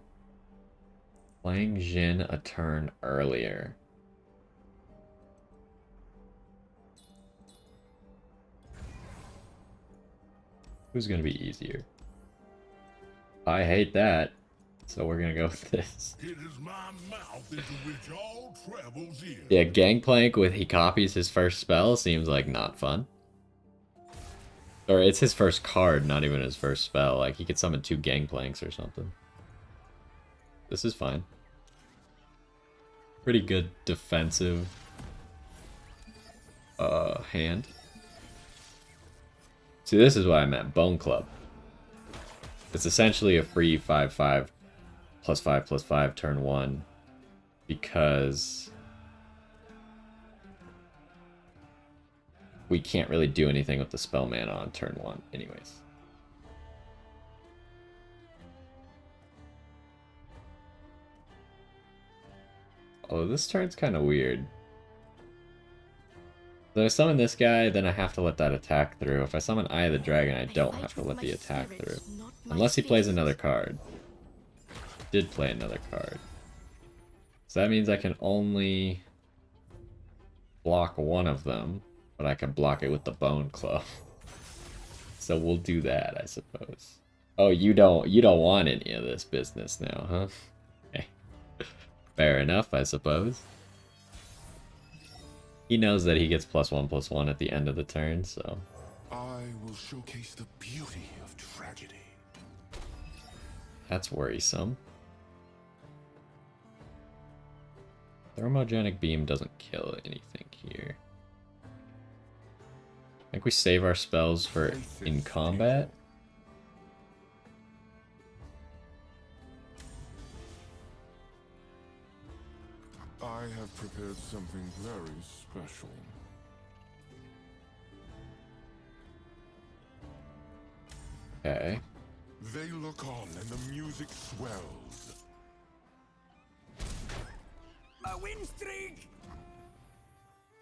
Playing Jhin a turn earlier. Who's gonna be easier? I hate that, so we're gonna go with this. It is my mouth into which all travels in. Yeah, Gangplank with he copies his first spell seems like not fun. Or it's his first card, not even his first spell. Like, he could summon 2 Gangplanks or something. This is fine. Pretty good defensive hand. See, this is what I meant. Bone Club. It's essentially a free 5/5 +5/+5 turn 1 because we can't really do anything with the spell mana on turn 1 anyways. Oh, this turn's kind of weird. So I summon this guy, then I have to let that attack through. If I summon Eye of the Dragon, I don't have to let the attack through. Unless he plays another card. Did play another card. So that means I can only block one of them, but I can block it with the Bone Club. So we'll do that, I suppose. Oh, you don't want any of this business now, huh? Okay. Fair enough, I suppose. He knows that he gets +1/+1 at the end of the turn, so. I will showcase the beauty of tragedy. That's worrisome. Thermogenic Beam doesn't kill anything here. I think we save our spells for in combat. I have prepared something very special. Okay. They look on and the music swells. A win streak!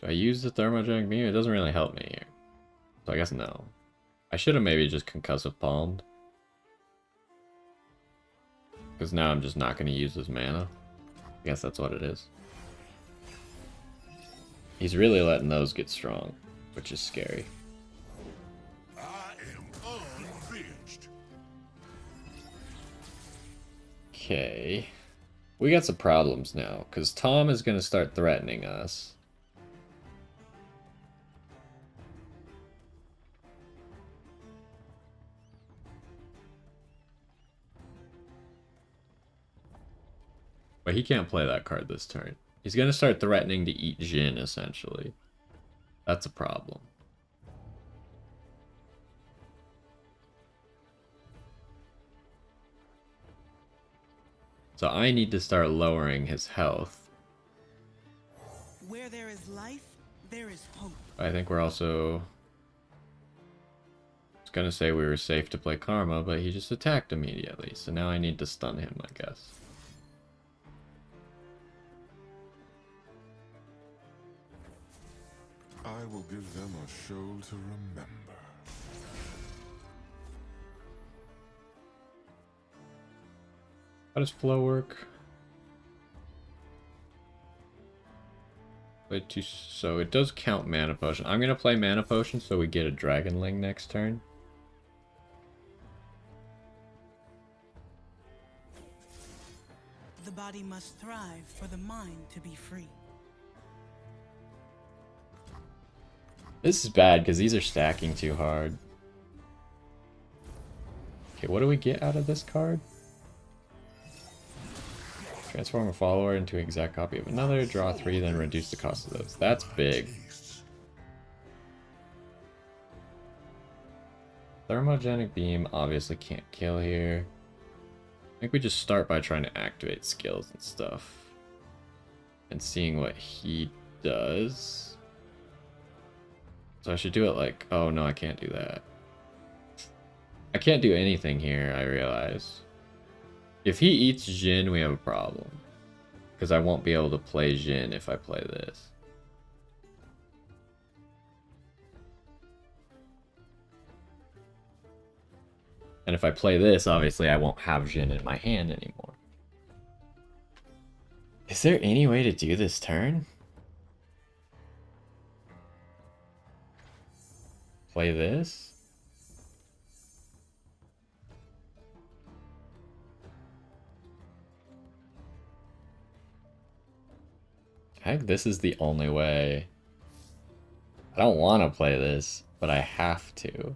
Do I use the Thermogenic Beam? It doesn't really help me here. So I guess no. I should have maybe just Concussive Palmed. Because now I'm just not going to use his mana. I guess that's what it is. He's really letting those get strong, which is scary. I am unhinged. Okay. We got some problems now, because Tom is going to start threatening us. But he can't play that card this turn. He's going to start threatening to eat Jhin, essentially. That's a problem. So I need to start lowering his health. Where there is life, there is hope. I think we're also... I was going to say we were safe to play Karma, but he just attacked immediately. So now I need to stun him, I guess. I will give them a show to remember. How does flow work? So it does count Mana Potion. I'm going to play Mana Potion so we get a Dragonling next turn. The body must thrive for the mind to be free. This is bad because these are stacking too hard. Okay, what do we get out of this card? Transform a follower into an exact copy of another, draw 3, then reduce the cost of those. That's big. Thermogenic Beam obviously can't kill here. I think we just start by trying to activate skills and stuff. And seeing what he does. So I should do it like... Oh no, I can't do that. I can't do anything here, I realize. If he eats Jhin, we have a problem. Because I won't be able to play Jhin if I play this. And if I play this, obviously I won't have Jhin in my hand anymore. Is there any way to do this turn? Play this? I think this is the only way. I don't want to play this, but I have to.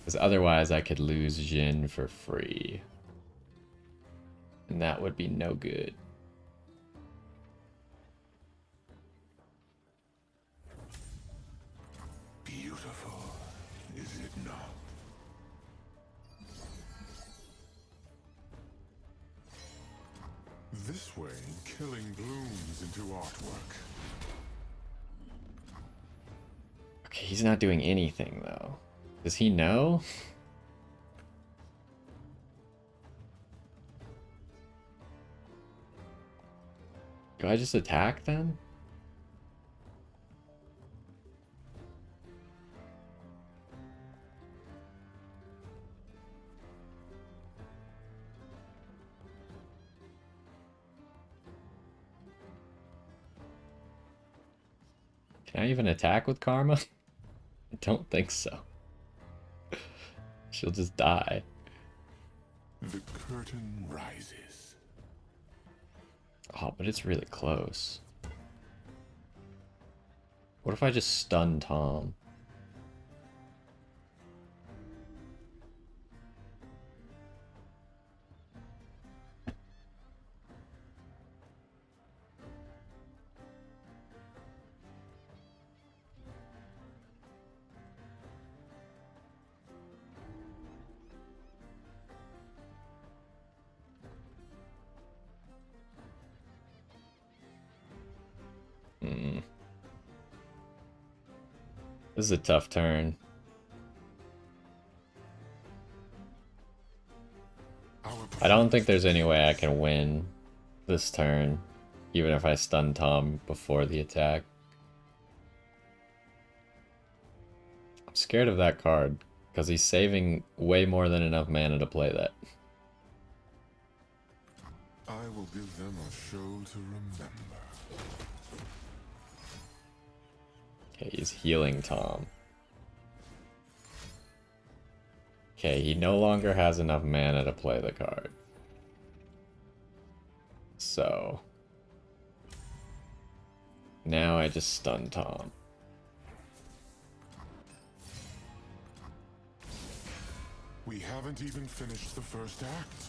Because otherwise I could lose Jhin for free. And that would be no good. This way, killing blooms into artwork. Okay, he's not doing anything though. Does he know? Do I just attack then? Can I even attack with Karma? I don't think so. She'll just die. The curtain rises. Oh, but it's really close. What if I just stun Tom? This is a tough turn. I don't think there's any way I can win this turn, even if I stun Tom before the attack. I'm scared of that card, because he's saving way more than enough mana to play that. I will give them a show to remember. Okay, he's healing Tom. Okay, he no longer has enough mana to play the card. So now I just stun Tom. We haven't even finished the first act.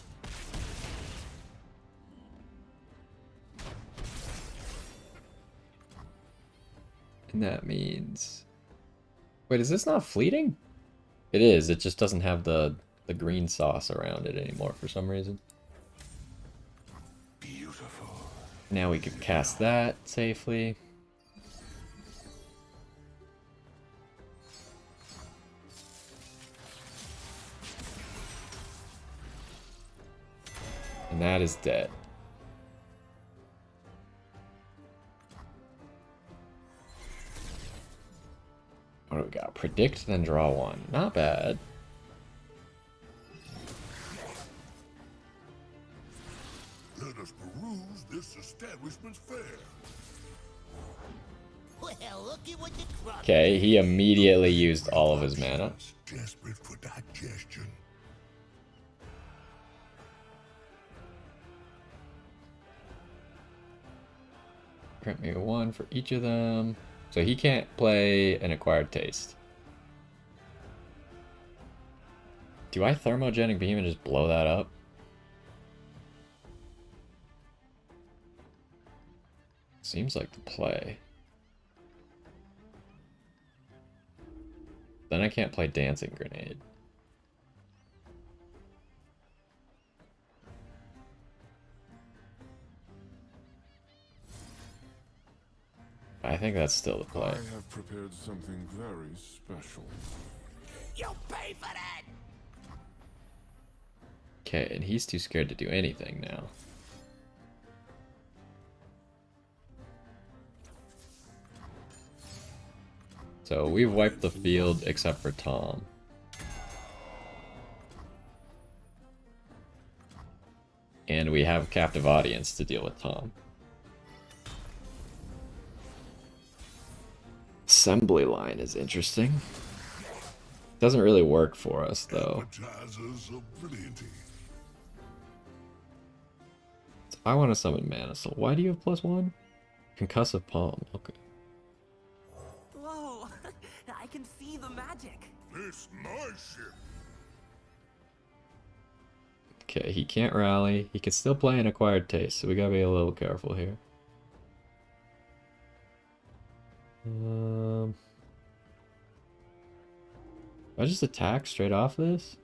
And that means... Wait, is this not fleeting? It is, it just doesn't have the green sauce around it anymore for some reason. Beautiful. Now we can cast that safely. And that is dead. What do we got? Predict, then draw one. Not bad. Let us peruse this establishment's fare. Well, looky what you crushed. Okay, he immediately used all of his mana. Desperate for digestion. Grant me one for each of them. So he can't play an acquired taste. Do I thermogenic beam and just blow that up? Seems like the play. Then I can't play dancing grenade. I think that's still the play. I have prepared something very special. You'll pay for that. Okay, and he's too scared to do anything now. So we've wiped the field except for Tom. And we have captive audience to deal with Tom. Assembly line is interesting. Doesn't really work for us though. Appetizers of plenty. I want to summon Mana Soul. Why do you have +1? Concussive Palm. Okay. Whoa, I can see the magic. This my ship. Okay, he can't rally. He can still play an acquired taste, so we gotta be a little careful here. I just attack straight off this?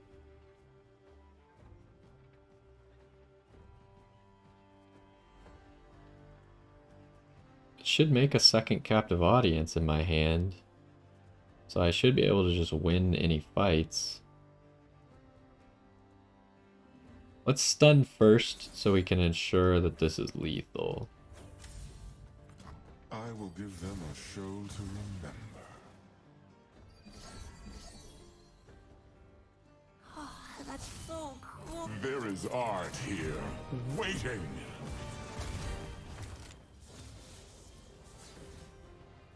should make a second captive audience in my hand. So I should be able to just win any fights. Let's stun first so we can ensure that this is lethal. I will give them a show to remember. Oh, that's so cool. There is art here, waiting.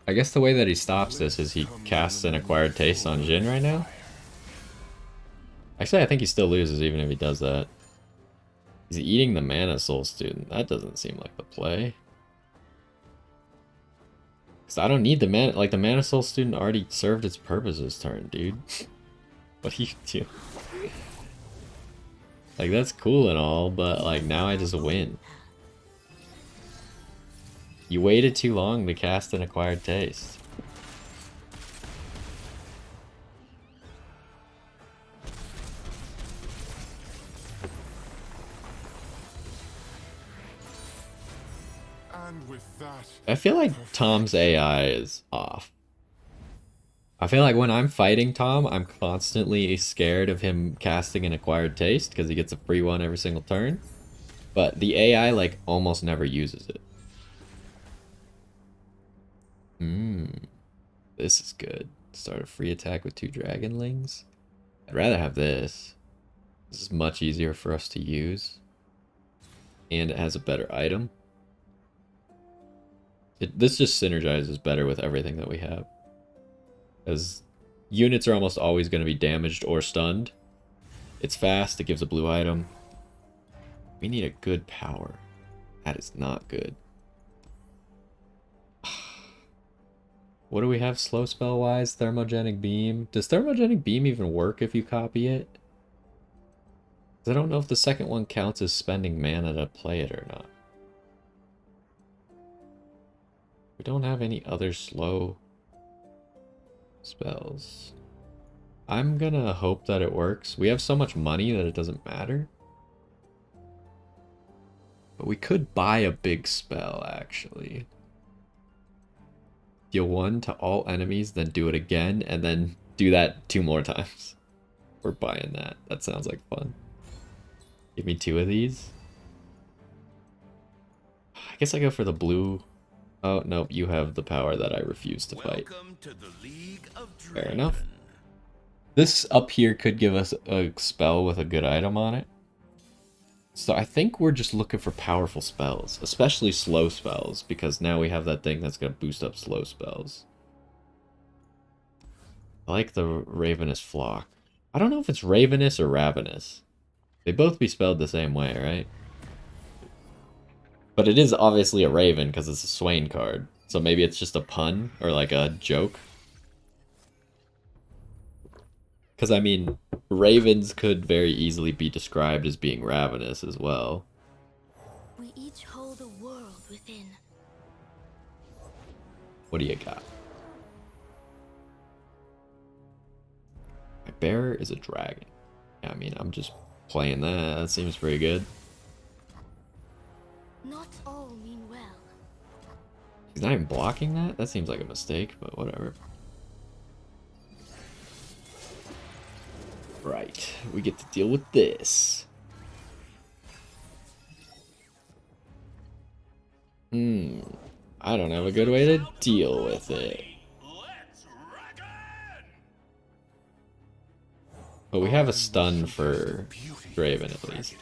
I guess the way that he stops this is he casts an acquired taste on Jhin right now. Actually, I think he still loses even if he does that. He's eating the Mana Soul Student. That doesn't seem like the play. Because I don't need the Mana... Like, the Mana Soul Student already served its purpose this turn, dude. What do you do? Like, that's cool and all, but, like, now I just win. You waited too long to cast an acquired taste. And with that, I feel like Tom's AI is off. I feel like when I'm fighting Tom, I'm constantly scared of him casting an acquired taste because he gets a free one every single turn. But the AI, like, almost never uses it. This is good. Start a free attack with 2 Dragonlings. I'd rather have this. This is much easier for us to use. And it has a better item. This just synergizes better with everything that we have. As units are almost always going to be damaged or stunned. It's fast, it gives a blue item. We need a good power. That is not good. What do we have slow spell wise? Thermogenic Beam. Does Thermogenic Beam even work if you copy it? 'Cause I don't know if the second one counts as spending mana to play it or not. We don't have any other slow spells. I'm gonna hope that it works. We have so much money that it doesn't matter. But we could buy a big spell, actually. Deal 1 to all enemies, then do it again, and then do that 2 more times. We're buying that. That sounds like fun. Give me 2 of these. I guess I go for the blue. Oh, nope, you have the power that I refuse to fight. To the League of Fair enough. This up here could give us a spell with a good item on it. So I think we're just looking for powerful spells, especially slow spells, because now we have that thing that's going to boost up slow spells. I like the Ravenous Flock. I don't know if it's Ravenous or Ravenous. They both be spelled the same way, right? But it is obviously a Raven because it's a Swain card. So maybe it's just a pun or like a joke. Because, I mean, ravens could very easily be described as being ravenous as well. We each hold a world within. What do you got? My bearer is a dragon. Yeah, I mean, I'm just playing that. That seems pretty good. Not all mean well. He's not even blocking that? That seems like a mistake, but whatever. Right, we get to deal with this. I don't have a good way to deal with it. But we have a stun for Draven at least.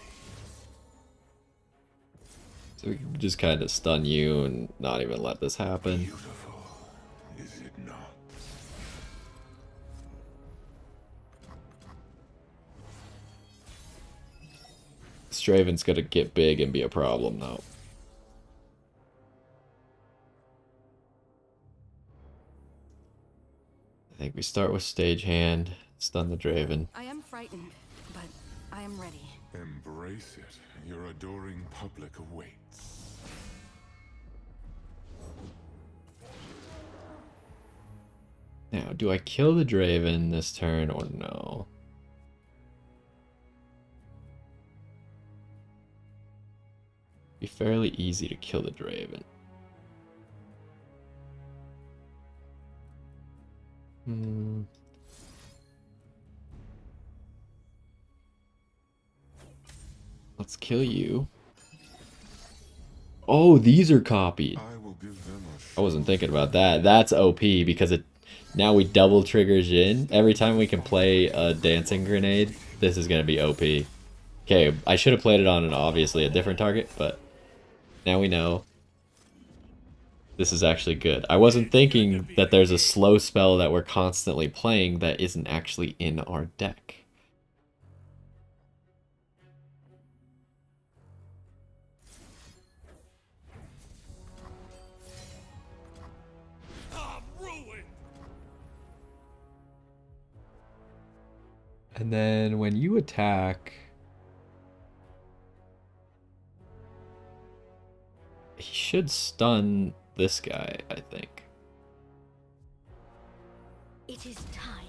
So we can just kind of stun you and not even let this happen. beautiful, is it not? Straven's gonna get big and be a problem though. I think we start with stage hand, stun the Draven. I am frightened, but I am ready. Embrace it. Your adoring public awaits. Now, do I kill the Draven this turn or no? Be fairly easy to kill the Draven. Let's kill you. Oh, these are copied. I will give them I wasn't thinking about that. That's OP because it now we double trigger Jhin. Every time we can play a dancing grenade, this is going to be OP. Okay, I should have played it on obviously a different target, but now we know. This is actually good. I wasn't thinking that there's a slow spell that we're constantly playing that isn't actually in our deck. And then when you attack, he should stun this guy, I think. It is time.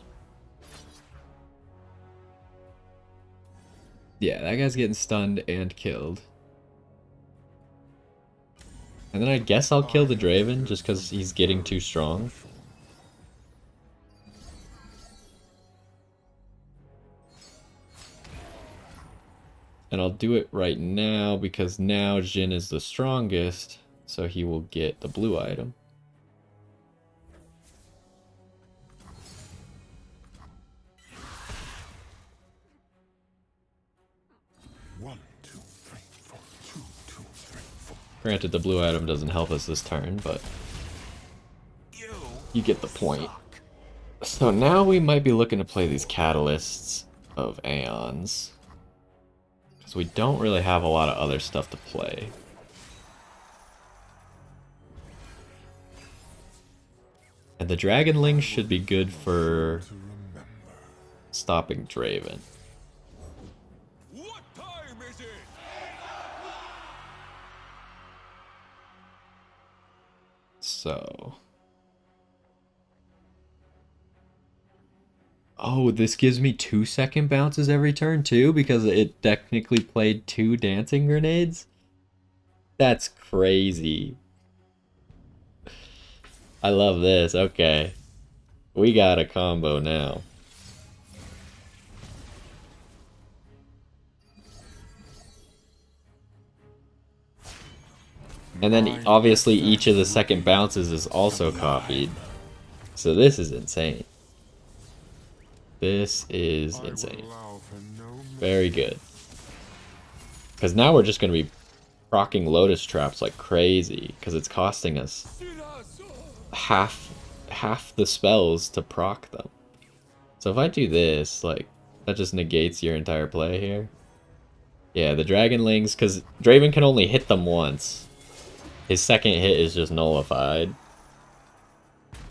Yeah, that guy's getting stunned and killed. And then I guess I'll kill the Draven just because he's getting too strong. And I'll do it right now because now Jhin is the strongest, so he will get the blue item. Granted, the blue item doesn't help us this turn, but you get the point. So now we might be looking to play these catalysts of Aeons. Because we don't really have a lot of other stuff to play. And the Dragonlings should be good for stopping Draven. What time is it? So... Oh, this gives me 2-second bounces every turn too because it technically played 2 dancing grenades? That's crazy. I love this. Okay. We got a combo now. And then obviously each of the second bounces is also copied. So this is insane. This is insane. Very good. Because now we're just going to be proccing Lotus Traps like crazy. Because it's costing us half the spells to proc them. So if I do this, like, that just negates your entire play here. Yeah, the Dragonlings, because Draven can only hit them once. His second hit is just nullified.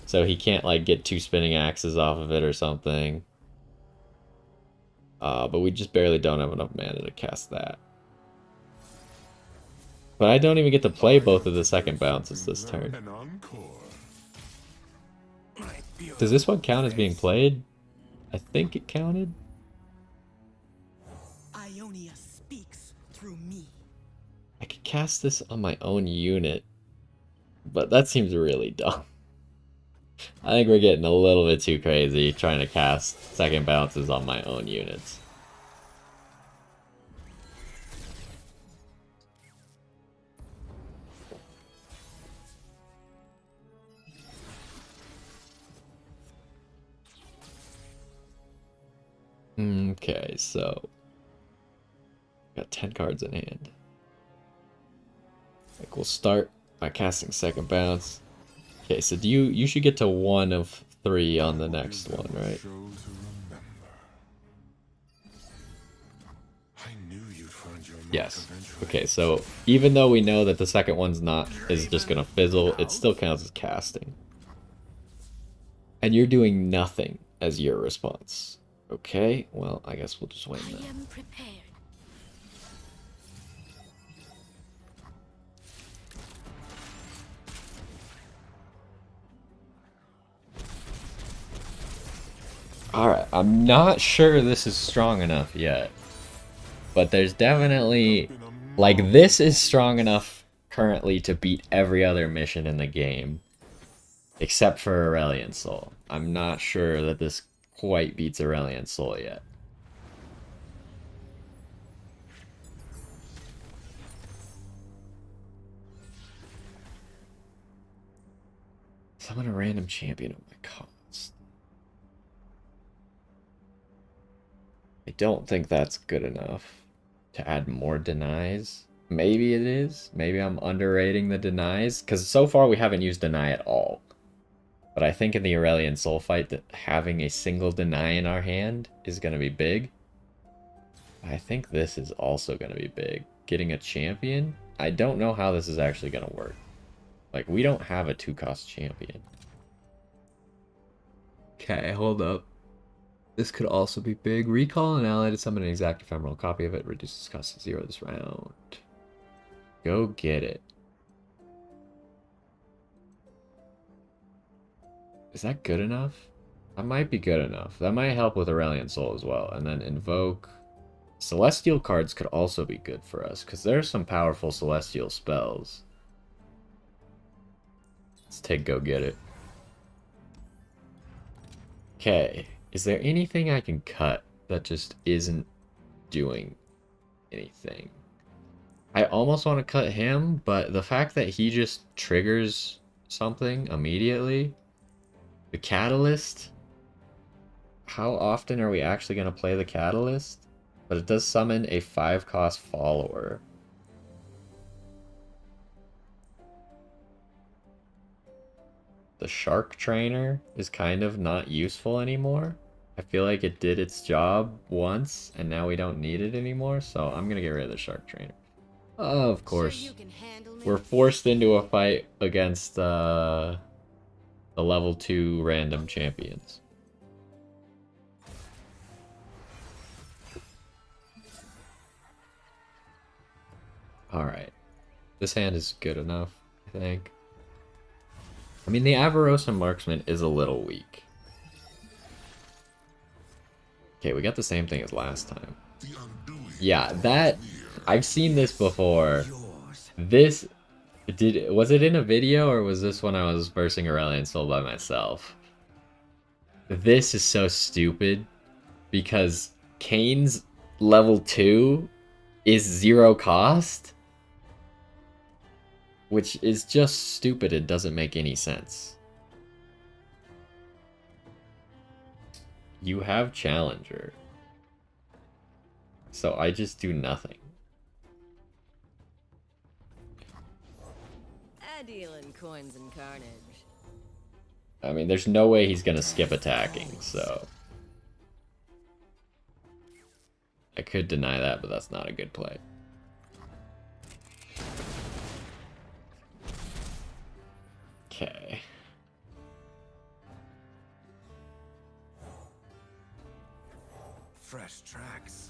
So he can't, like, get 2 spinning axes off of it or something. But we just barely don't have enough mana to cast that. But I don't even get to play both of the second bounces this turn. Does this one count as being played? I think it counted. Ionia speaks through me. I could cast this on my own unit, but that seems really dumb. I think we're getting a little bit too crazy trying to cast second bounces on my own units. Okay, so got 10 cards in hand. Like we'll start by casting second bounce. Okay, so you should get to 1 of 3 on the next one, right? Yes. Okay, so even though we know that the second one's is just gonna fizzle, it still counts as casting. And you're doing nothing as your response. Okay, well, I guess we'll just wait now. I am prepared. Alright, I'm not sure this is strong enough yet. But there's definitely... Like, this is strong enough currently to beat every other mission in the game. Except for Aurelion Soul. I'm not sure that this quite beats Aurelion Soul yet. Summon a random champion at my cost. I don't think that's good enough to add more denies. Maybe it is. Maybe I'm underrating the denies. Because so far we haven't used deny at all. But I think in the Aurelion Soul fight that having a single deny in our hand is going to be big. I think this is also going to be big. Getting a champion? I don't know how this is actually going to work. Like, we don't have a 2-cost champion. Okay, hold up. This could also be big. Recall an ally to summon an exact ephemeral copy of it. Reduces cost to 0 this round. Go get it. Is that good enough? That might be good enough. That might help with Aurelion Soul as well. And then Invoke. Celestial cards could also be good for us, because there's some powerful Celestial spells. Let's take Go Get It. Okay. Is there anything I can cut that just isn't doing anything? I almost want to cut him, but the fact that he just triggers something immediately... The Catalyst? How often are we actually going to play the Catalyst? But it does summon a 5-cost follower. The Shark Trainer is kind of not useful anymore. I feel like it did its job once, and now we don't need it anymore, so I'm going to get rid of the Shark Trainer. Of course. We're forced into a fight against the level 2 random champions. Alright. This hand is good enough, I think. I mean, the Avarosa Marksman is a little weak. Okay, we got the same thing as last time. Yeah, that... I've seen this before. This... Was it in a video, or was this when I was versing Aurelion Soul by myself? This is so stupid, because Kane's level 2 is 0 cost? Which is just stupid and doesn't make any sense. You have Challenger. So I just do nothing. I deal in coins and carnage. I mean, there's no way he's gonna skip attacking, so... I could deny that, but that's not a good play. Okay. Fresh tracks.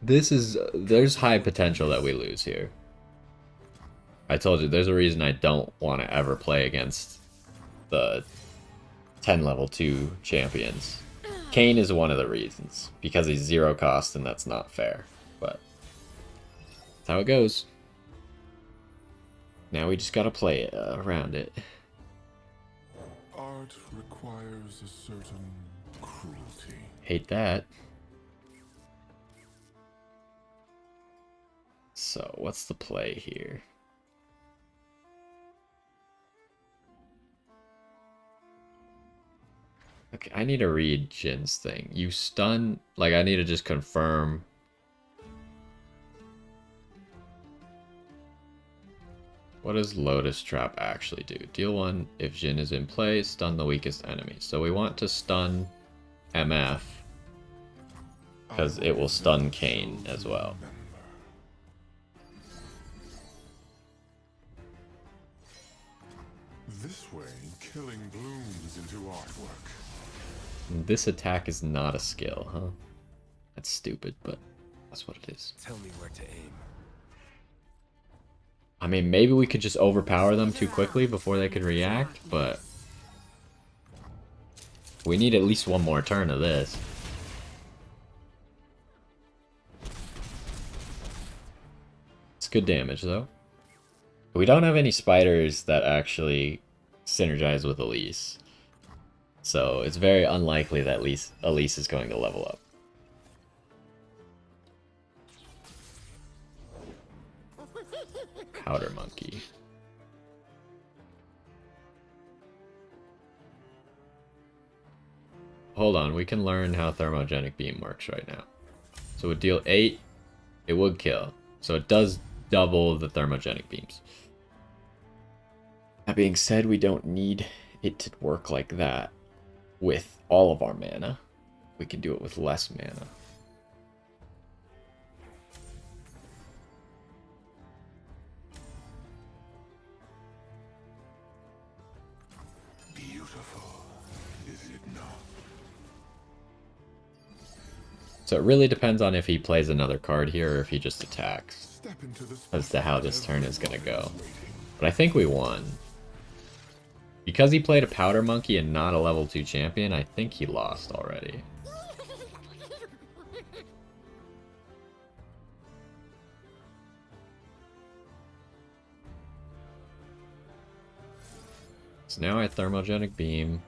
This is... There's high potential that we lose here. I told you, there's a reason I don't want to ever play against the 10 level 2 champions. Kane is one of the reasons, because he's 0 cost and that's not fair, but that's how it goes. Now we just gotta play it, around it. Art requires a certain cruelty. Hate that. So, what's the play here? Okay, I need to read Jhin's thing. You stun... Like, I need to just confirm. What does Lotus Trap actually do? Deal 1 if Jhin is in play, stun the weakest enemy. So we want to stun MF, because it will stun Kane as well. This way, killing blooms into artwork. This attack is not a skill, huh? That's stupid, but that's what it is. Tell me where to aim. I mean, maybe we could just overpower them too quickly before they could react, but... We need at least one more turn of this. It's good damage, though. We don't have any spiders that actually synergize with Elise. So it's very unlikely that Elise is going to level up. Powder Monkey. Hold on, we can learn how Thermogenic Beam works right now. So it would deal 8, it would kill. So it does double the Thermogenic Beams. That being said, we don't need it to work like that with all of our mana. We can do it with less mana. Beautiful, is it not? So it really depends on if he plays another card here or if he just attacks Step into the as to how this turn is going to go. waiting. But I think we won. Because he played a Powder Monkey and not a level 2 champion, I think he lost already. So now I Thermogenic Beam.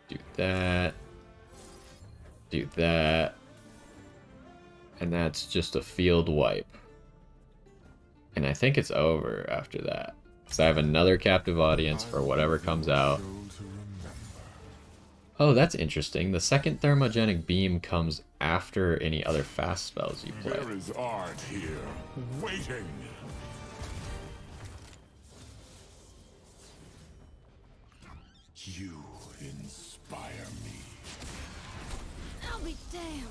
Do that. Do that. And that's just a field wipe. And I think it's over after that. So I have another captive audience for whatever comes out. Show to remember. Oh, that's interesting. The second Thermogenic Beam comes after any other fast spells you play. There is art here, waiting. You inspire me. I'll be damned.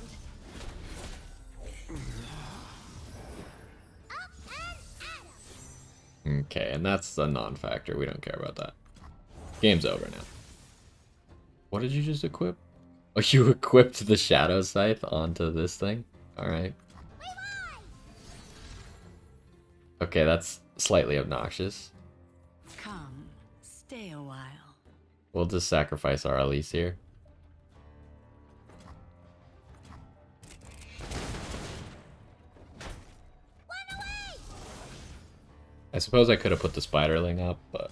Okay, and that's a non-factor. We don't care about that. Game's over now. What did you just equip? Oh, you equipped the Shadow Scythe onto this thing? Alright. Okay, that's slightly obnoxious. Come, stay a while. We'll just sacrifice our Elise here. I suppose I could have put the Spiderling up, but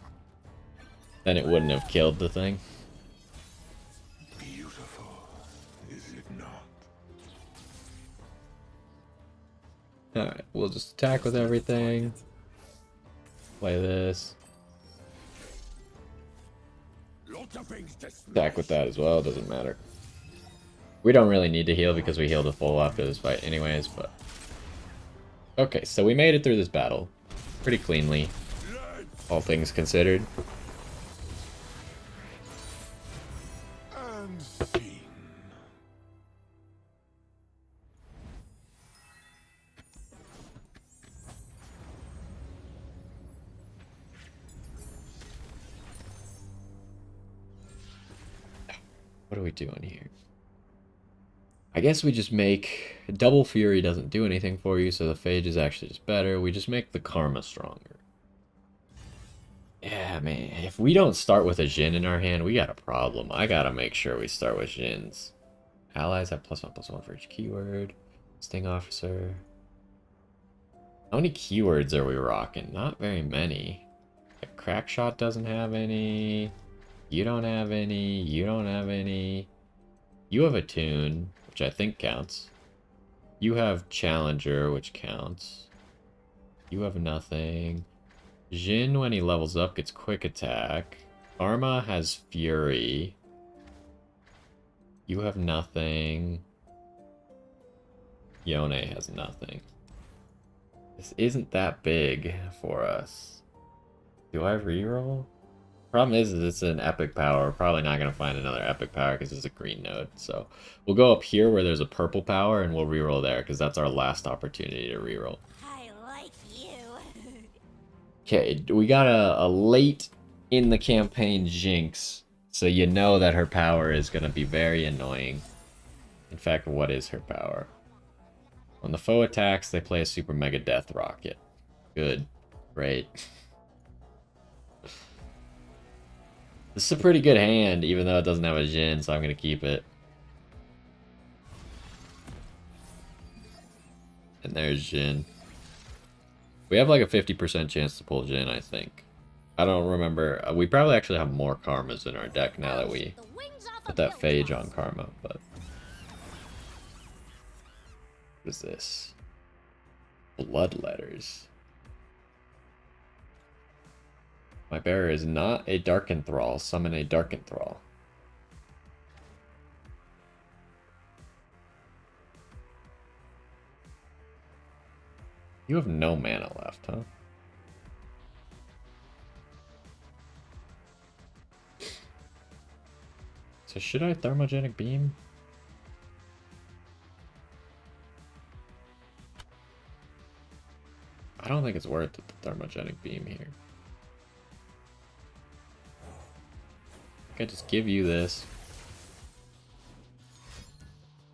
then it wouldn't have killed the thing. Beautiful, is it not? Alright, we'll just attack with everything. Play this. Lots of things to Attack with that as well, doesn't matter. We don't really need to heal because we healed a full after this fight anyways, but... Okay, so we made it through this battle. Pretty cleanly, all things considered. and seen. What are we doing here? I guess we just make... Double Fury doesn't do anything for you, so the Phage is actually just better. We just make the Karma stronger. Yeah, man. If we don't start with a Jhin in our hand, we got a problem. I gotta make sure we start with Jhins. Allies have +1/+1 for each keyword. Sting Officer. How many keywords are we rocking? Not very many. Crackshot doesn't have any. You don't have any. You don't have any. You have a Tune, which I think counts. You have Challenger, which counts. You have nothing. Jhin, when he levels up, gets Quick Attack. Karma has Fury. You have nothing. Yone has nothing. This isn't that big for us. Do I reroll? Problem is it's an epic power. We're probably not going to find another epic power because it's a green node. So we'll go up here where there's a purple power and we'll reroll there because that's our last opportunity to reroll. I like you. Okay, we got a late in the campaign Jinx. So you know that her power is going to be very annoying. In fact, what is her power? When the foe attacks, they play a Super Mega Death Rocket. Good. Great. This is a pretty good hand, even though it doesn't have a Jhin, so I'm going to keep it. And there's Jhin. We have like a 50% chance to pull Jhin, I think. I don't remember. We probably actually have more Karmas in our deck now that we put that Phage on Karma, but... What is this? Blood letters. My bearer is not a Dark Enthrall. Summon a Dark Enthrall. You have no mana left, huh? So should I Thermogenic Beam? I don't think it's worth it, the Thermogenic Beam here. I could just give you this.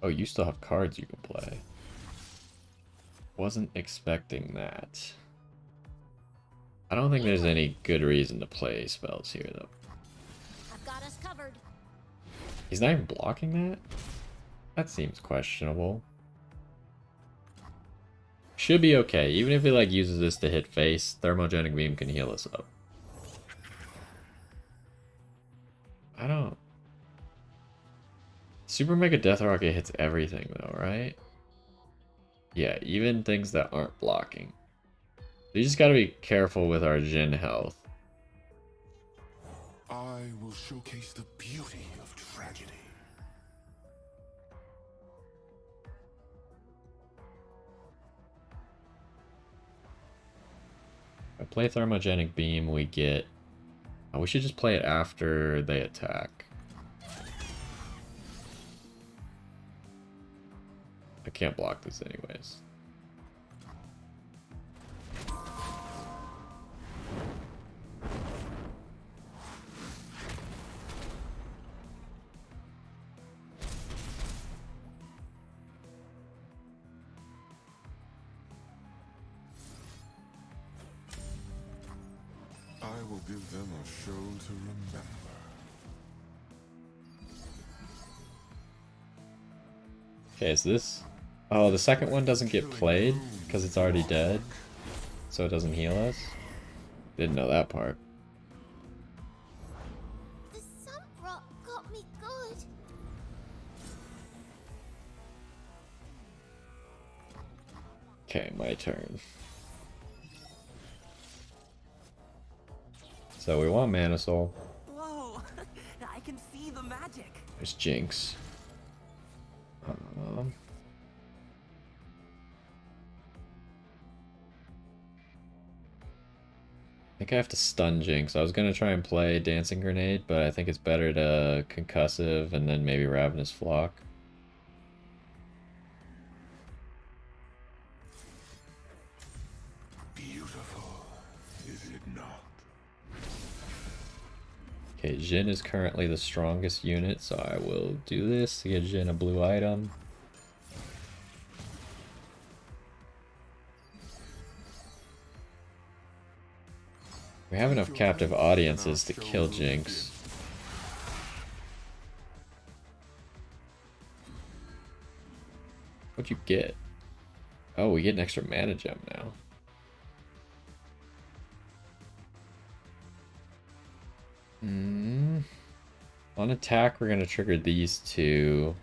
Oh, you still have cards you can play. Wasn't expecting that. I don't think there's any good reason to play spells here, though. I've got us covered. He's not even blocking that? That seems questionable. Should be okay. Even if he like uses this to hit face, Thermogenic Beam can heal us up. I don't... Super Mega Death Rocket hits everything though, right? Yeah, even things that aren't blocking. You just gotta be careful with our Jhin health. I will showcase the beauty of tragedy. If I play Thermogenic Beam, we get... Oh, we should just play it after they attack. I can't block this anyways. I will give them a show to remember. Okay, is this... Oh, the second one doesn't get played because it's already dead, so it doesn't heal us? Didn't know that part. The sun rock got me good. Okay, my turn. So we want Mana Soul. Whoa, I can see the magic. There's Jinx. I think I have to stun Jinx. I was gonna try and play Dancing Grenade, but I think it's better to Concussive and then maybe Ravenous Flock. Beautiful, is it not? Okay, Jhin is currently the strongest unit, so I will do this to get Jhin a blue item. We have enough captive audiences to kill Jinx. What'd you get? Oh, we get an extra mana gem now. On attack, we're going to trigger these two.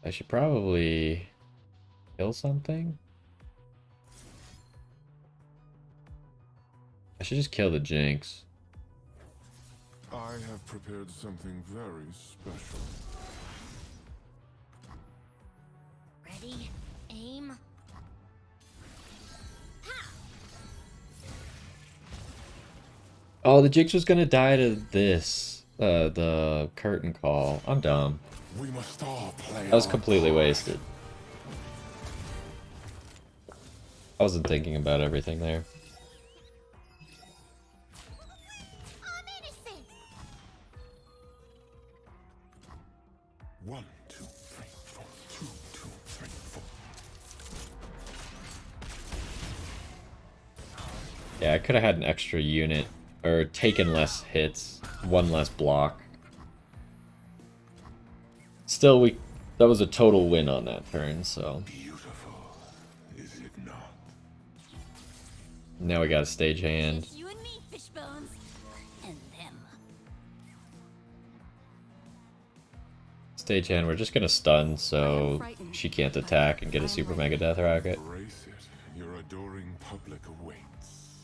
I should probably kill something. I should just kill the Jinx. I have prepared something very special. Ready, aim. Oh, the Jinx was gonna die to this. The curtain call. I'm dumb. We must all play. That was our completely part. wasted. I wasn't thinking about everything there. I'm innocent. 1, 2, 3, 4. 2, 2, 3, 4. Yeah, I could have had an extra unit. Or taken less hits. One less block. Still, That was a total win on that turn, so... Beautiful, is it not? Now we got a stage hand. You and me, Fishbones. And them. Stage hand, we're just gonna stun, so she can't attack and get a Super Mega Death Rocket. Brace it, your adoring public awaits.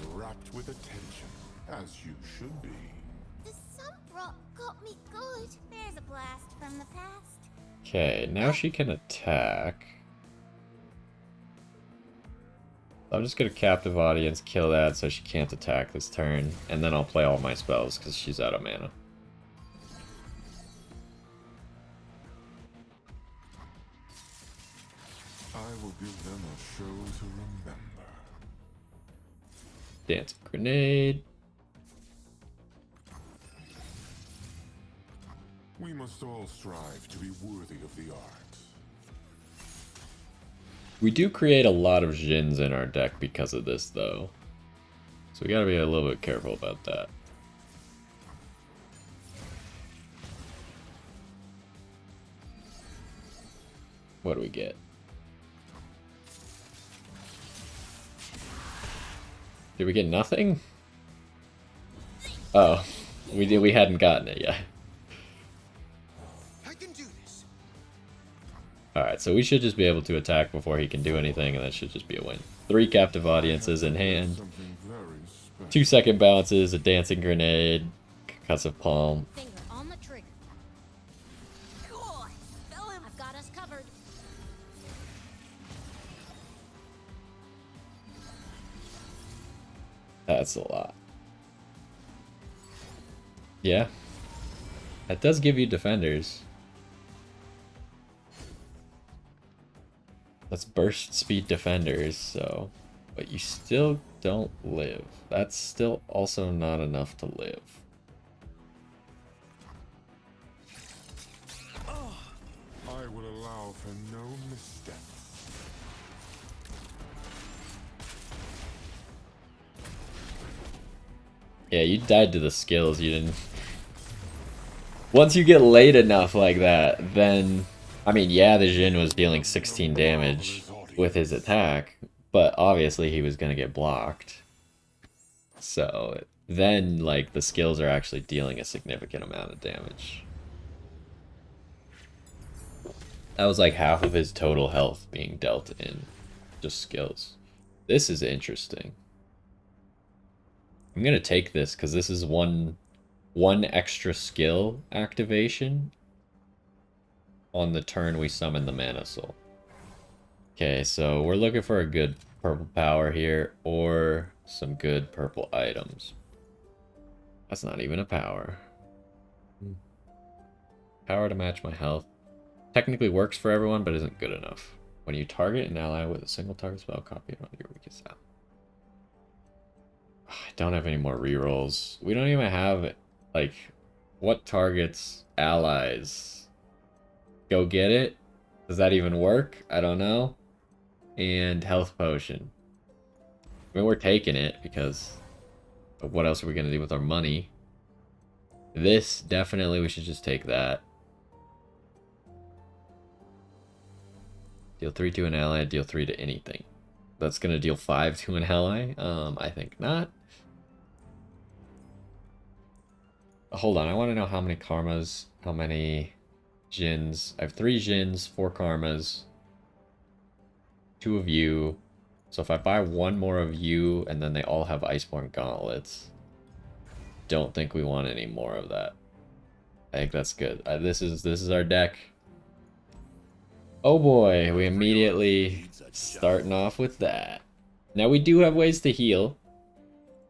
Wrapped with attention, as you should be. The Sunbrook got me good. There's a blast from the past. Okay, now she can attack. I'm just gonna Captive Audience, kill that so she can't attack this turn, and then I'll play all my spells because she's out of mana. I will give them a show to remember. Dancing Grenade. We must all strive to be worthy of the art. We do create a lot of Jhins in our deck because of this, though. So we gotta be a little bit careful about that. What do we get? Did we get nothing? Oh, we hadn't gotten it yet. I can do this. Alright, so we should just be able to attack before he can do anything, and that should just be a win. 3 Captive Audiences in hand, Something very special. 2 second bounces, a Dancing Grenade, Concussive Palm. Finger on the trigger. I've got us covered. That's a lot. Yeah. That does give you defenders. That's burst speed defenders, so... But you still don't live. That's still also not enough to live. I will allow for no missteps. Yeah, you died to the skills, you didn't... Once you get late enough like that, then... I mean, yeah, the Jhin was dealing 16 damage with his attack, but obviously he was gonna get blocked. So, then, like, the skills are actually dealing a significant amount of damage. That was like half of his total health being dealt in just skills. This is interesting. I'm gonna take this because this is one extra skill activation on the turn we summon the Mana Soul. Okay, so we're looking for a good purple power here or some good purple items. That's not even a power. Power to match my health. Technically works for everyone, but isn't good enough. When you target an ally with a single target spell, copy it on your weakest ally. I don't have any more rerolls. We don't even have, like, what targets allies? Go get it? Does that even work? I don't know. And health potion. I mean, we're taking it because what else are we going to do with our money? This, definitely, we should just take that. Deal 3 to an ally, deal 3 to anything. That's going to deal 5 to an ally? I think not. Hold on, I want to know how many karmas, how many Jhins. I have 3 Jhins, 4 karmas, 2 of you. So if I buy 1 more of you, and then they all have Iceborne Gauntlets, don't think we want any more of that. I think that's good. This is our deck. Oh boy, we immediately starting off with that. Now we do have ways to heal.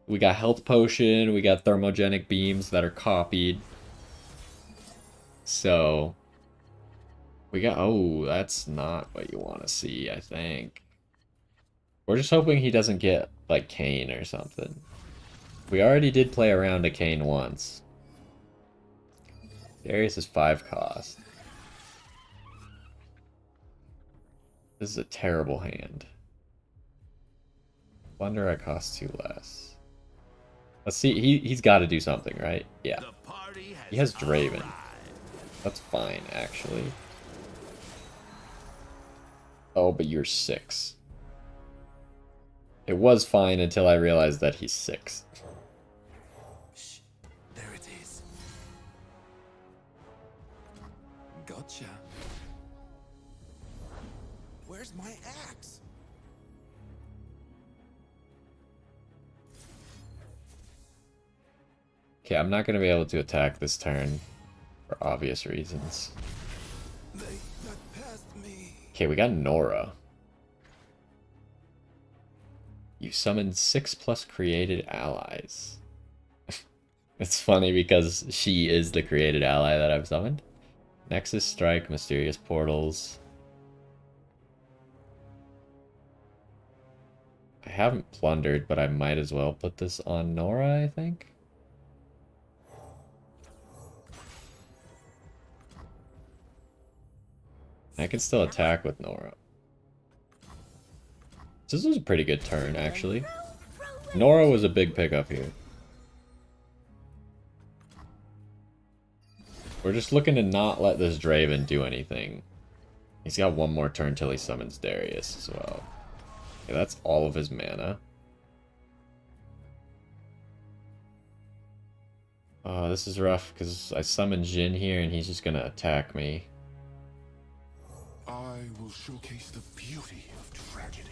We got health potion, we got thermogenic beams that are copied. So we got, oh, that's not what you want to see, I think. We're just hoping he doesn't get like Kayn or something. We already did play around a Kayn once. Darius is 5 cost. This is a terrible hand. Wonder I cost 2 less. Let's see, he's got to do something, right? Yeah. He has Draven. That's fine, actually. Oh, but you're 6. It was fine until I realized that he's 6. Shh. There it is. Gotcha. Where's my axe? Okay, I'm not going to be able to attack this turn for obvious reasons. They got past me. Okay, we got Nora. You summoned 6+ created allies. It's funny because she is the created ally that I've summoned. Nexus Strike, Mysterious Portals. I haven't plundered, but I might as well put this on Nora, I think. I can still attack with Nora. This was a pretty good turn, actually. Nora was a big pickup here. We're just looking to not let this Draven do anything. He's got one more turn till he summons Darius as well. Okay, that's all of his mana. Oh, this is rough because I summoned Jhin here and he's just gonna attack me. I will showcase the beauty of tragedy.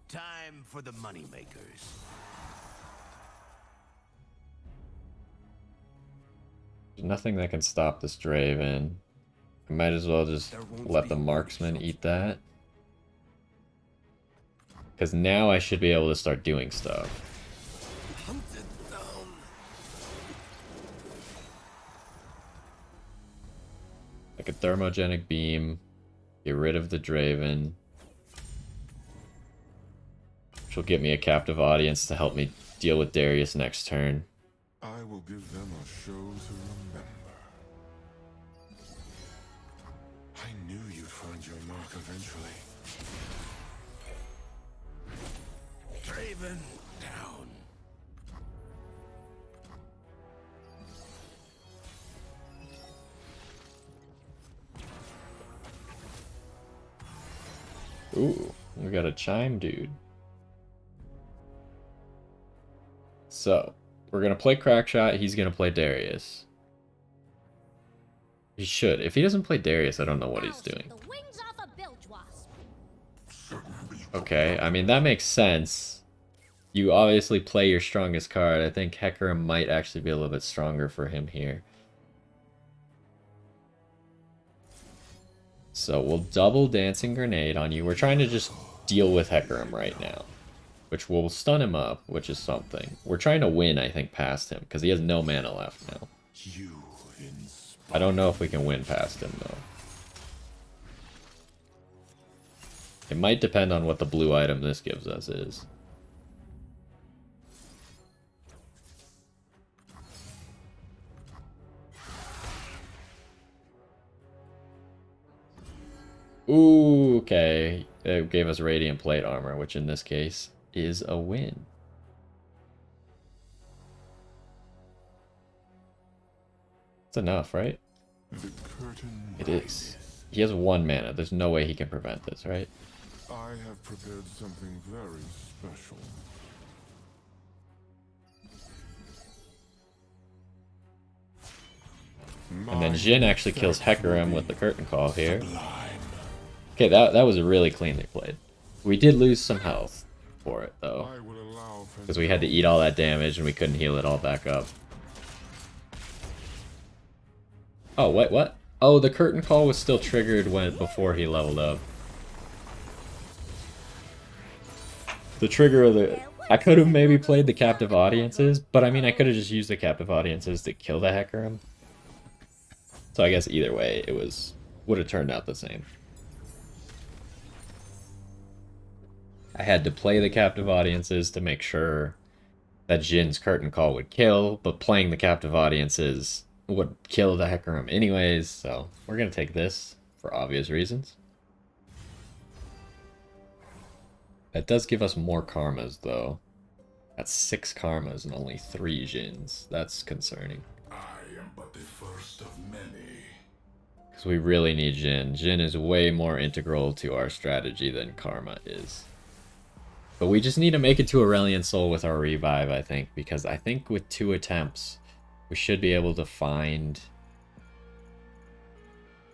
Time for the moneymakers. There's nothing that can stop this Draven. I might as well just let the marksman eat that. Because now I should be able to start doing stuff. Hunted down. Like a thermogenic beam. Get rid of the Draven. Which will get me a captive audience to help me deal with Darius next turn. I will give them a show to remember. I knew you'd find your mark eventually. Draven down. Ooh, we got a chime dude. So, we're gonna play Crackshot, he's gonna play Darius. He should. If he doesn't play Darius, I don't know what he's doing. The wings off a bilge wasp. Okay, I mean, that makes sense. You obviously play your strongest card. I think Hecarim might actually be a little bit stronger for him here. So we'll double Dancing Grenade on you. We're trying to just deal with Hecarim right now, which will stun him up, which is something. We're trying to win, I think, past him, because he has no mana left now. You I don't know if we can win past him, though. It might depend on what the blue item this gives us is. Ooh, okay. It gave us Radiant Plate Armor, which in this case is a win. It's enough, right? The curtain It is. He has 1 mana. There's no way he can prevent this, right? I have prepared something very special. And then Jhin actually kills Hecarim with the Curtain Call here. Okay, that was really cleanly played. We did lose some health for it, though. Because we had to eat all that damage and we couldn't heal it all back up. Oh, wait, what? Oh, the Curtain Call was still triggered before he leveled up. The trigger of the... I could have maybe played the Captive Audiences, but I mean, I could have just used the Captive Audiences to kill the Hecarim. So I guess either way, it would have turned out the same. I had to play the Captive Audiences to make sure that Jin's Curtain Call would kill, but playing the Captive Audiences would kill the Hecarim anyways, so we're going to take this for obvious reasons. That does give us more karmas, though. That's 6 karmas and only 3 Jins. That's concerning. I am but the first of many. Because we really need Jhin. Jhin is way more integral to our strategy than Karma is. But we just need to make it to Aurelion Soul with our revive, I think. Because I think with 2 attempts, we should be able to find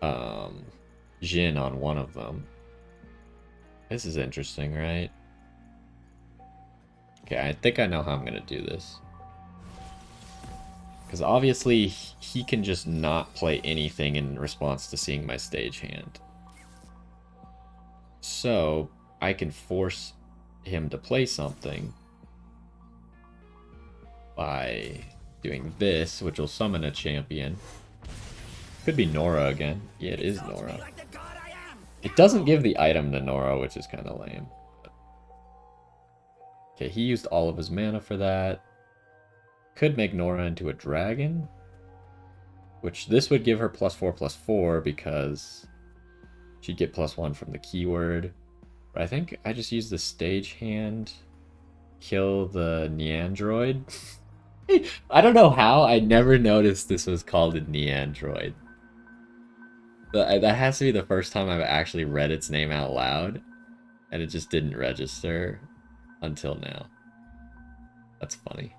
Jhin on one of them. This is interesting, right? Okay, I think I know how I'm going to do this. Because obviously, he can just not play anything in response to seeing my stage hand. So, I can force him to play something by doing this, which will summon a champion. Could be Nora again. Yeah, it is Nora. It doesn't give the item to Nora, which is kind of lame. Okay, he used all of his mana for that. Could make Nora into a dragon, which this would give her +4/+4 because she'd get +1 from the keyword. But I think I just use the stage hand, kill the Neandroid. I don't know how, I never noticed this was called a Neandroid. That has to be the first time I've actually read its name out loud, and it just didn't register until now. That's funny.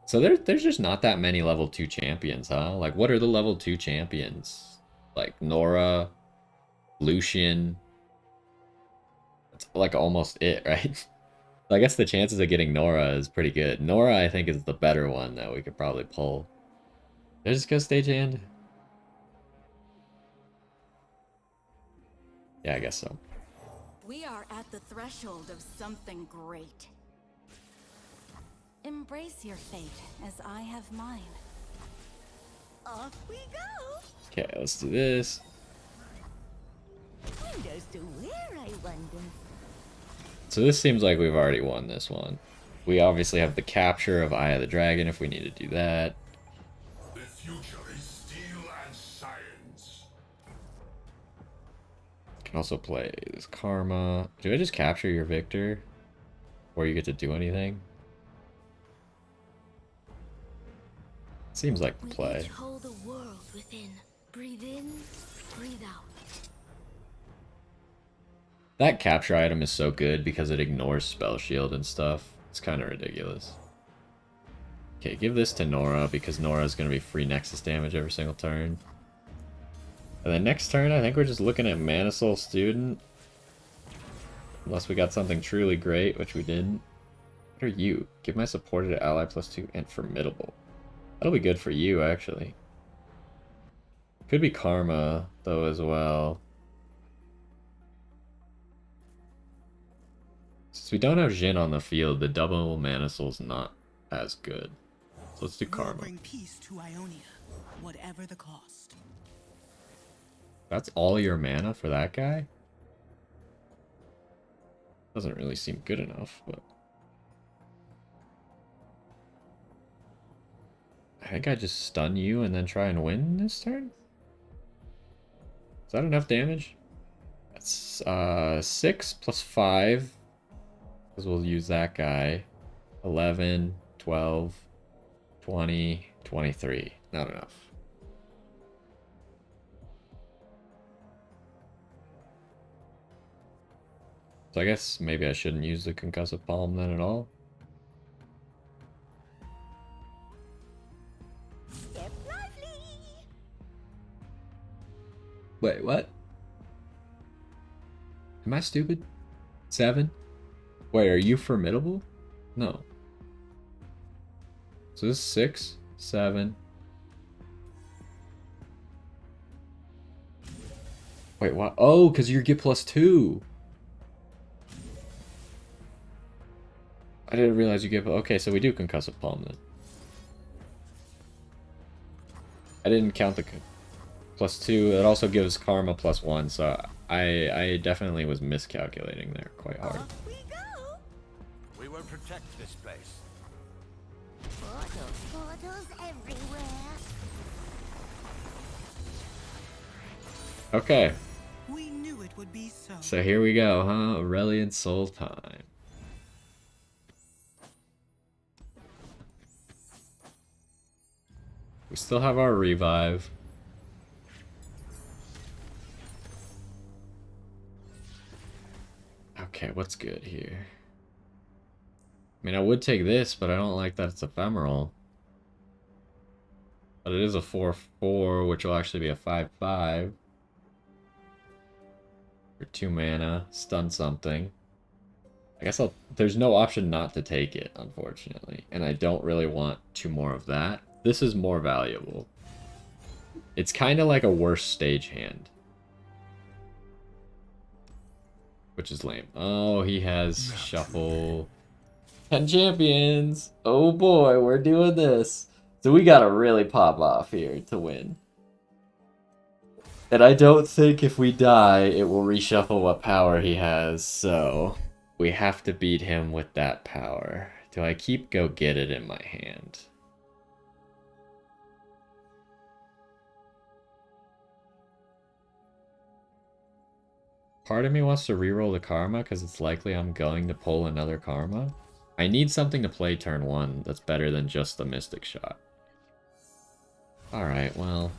So there's just not that many level 2 champions, huh? Like, what are the level 2 champions? Like, Nora, Lucian. That's, like, almost it, right? I guess the chances of getting Nora is pretty good. Nora, I think, is the better one that we could probably pull. Did I just go stage hand? Yeah, I guess so. We are at the threshold of something great. Embrace your fate as I have mine. Off we go. Okay, let's do this. Windows to where, I wonder. So this seems like we've already won this one. We obviously have the capture of Eye of the Dragon if we need to do that. The future is steel and science. Can also play this Karma. Do I just capture your Victor? Or you get to do anything? Seems like the play. We each hold a world within. Breathe in, breathe out. That capture item is so good because it ignores spell shield and stuff. It's kind of ridiculous. Okay, give this to Nora because Nora is going to be free Nexus damage every single turn. And then next turn, I think we're just looking at Mana Soul Student. Unless we got something truly great, which we didn't. What are you? Give my supported ally +2 and formidable. That'll be good for you, actually. Could be Karma, though, as well. Since we don't have Jhin on the field, the double Mana Soul's not as good. So let's do Karma. Bring peace to Ionia, whatever the cost. That's all your mana for that guy? Doesn't really seem good enough, but... I think I just stun you and then try and win this turn? Is that enough damage? That's 6 + 5. Because we'll use that guy. 11, 12, 20, 23. Not enough. So I guess maybe I shouldn't use the Concussive Palm then at all. Step lively. Wait, what? Am I stupid? 7? Wait, are you formidable? No. So this is 6, 7. Wait, what? Oh, because you get +2. I didn't realize you get... Okay, so we do Concussive Palm then. I didn't count the +2. It also gives Karma +1, so I definitely was miscalculating there quite hard. Off we go. We will protect this place. Portals everywhere. Okay, We knew it would be so. so here we go, huh? Aurelion Soul time. We still have our revive. Okay, what's good here? I mean, I would take this, but I don't like that it's ephemeral. But it is a 4/4, which will actually be a 5/5. For 2 mana, stun something. I guess there's no option not to take it, unfortunately. And I don't really want 2 more of that. This is more valuable. It's kind of like a worse stage hand. Which is lame. Oh, he has shuffle. 10 champions. Oh boy, we're doing this. So we gotta really pop off here to win. And I don't think if we die, it will reshuffle what power he has, so we have to beat him with that power. Do I keep Go Get It in my hand? Part of me wants to reroll the Karma because it's likely I'm going to pull another Karma. I need something to play turn 1 that's better than just the Mystic Shot. Alright, well,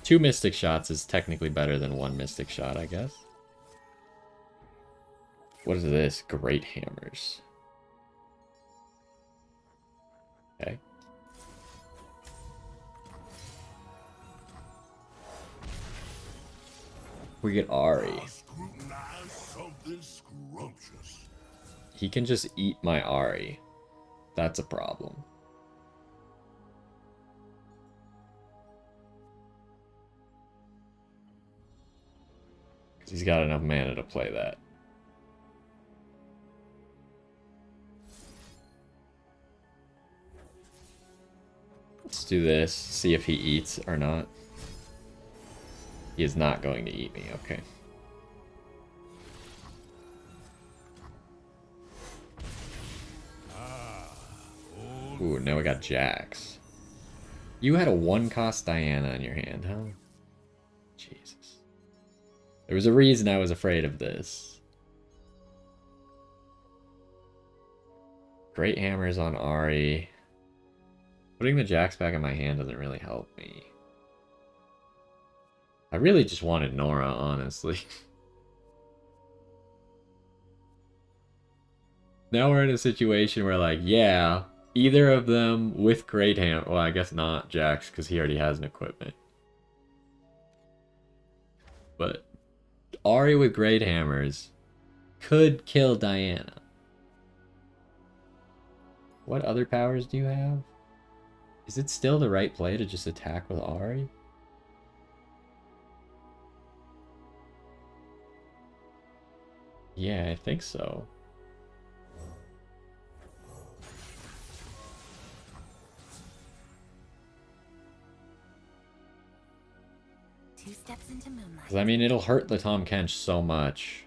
2 Mystic Shots is technically better than 1 Mystic Shot, I guess. What is this? Great Hammers. Okay. We get Ari. He can just eat my Ari. That's a problem. Because he's got enough mana to play that. Let's do this, see if he eats or not. He is not going to eat me, okay. Ooh, now we got Jax. You had a 1-cost Diana in your hand, huh? Jesus. There was a reason I was afraid of this. Great Hammers on Ari. Putting the Jax back in my hand doesn't really help me. I really just wanted Nora, honestly. Now we're in a situation where, like, yeah, either of them with Great Hammer. Well, I guess not Jax, because he already has an equipment. But Ari with Great Hammers could kill Diana. What other powers do you have? Is it still the right play to just attack with Ari? Yeah, I think so. Two steps into moonlight. Because, I mean, it'll hurt the Tom Kench so much.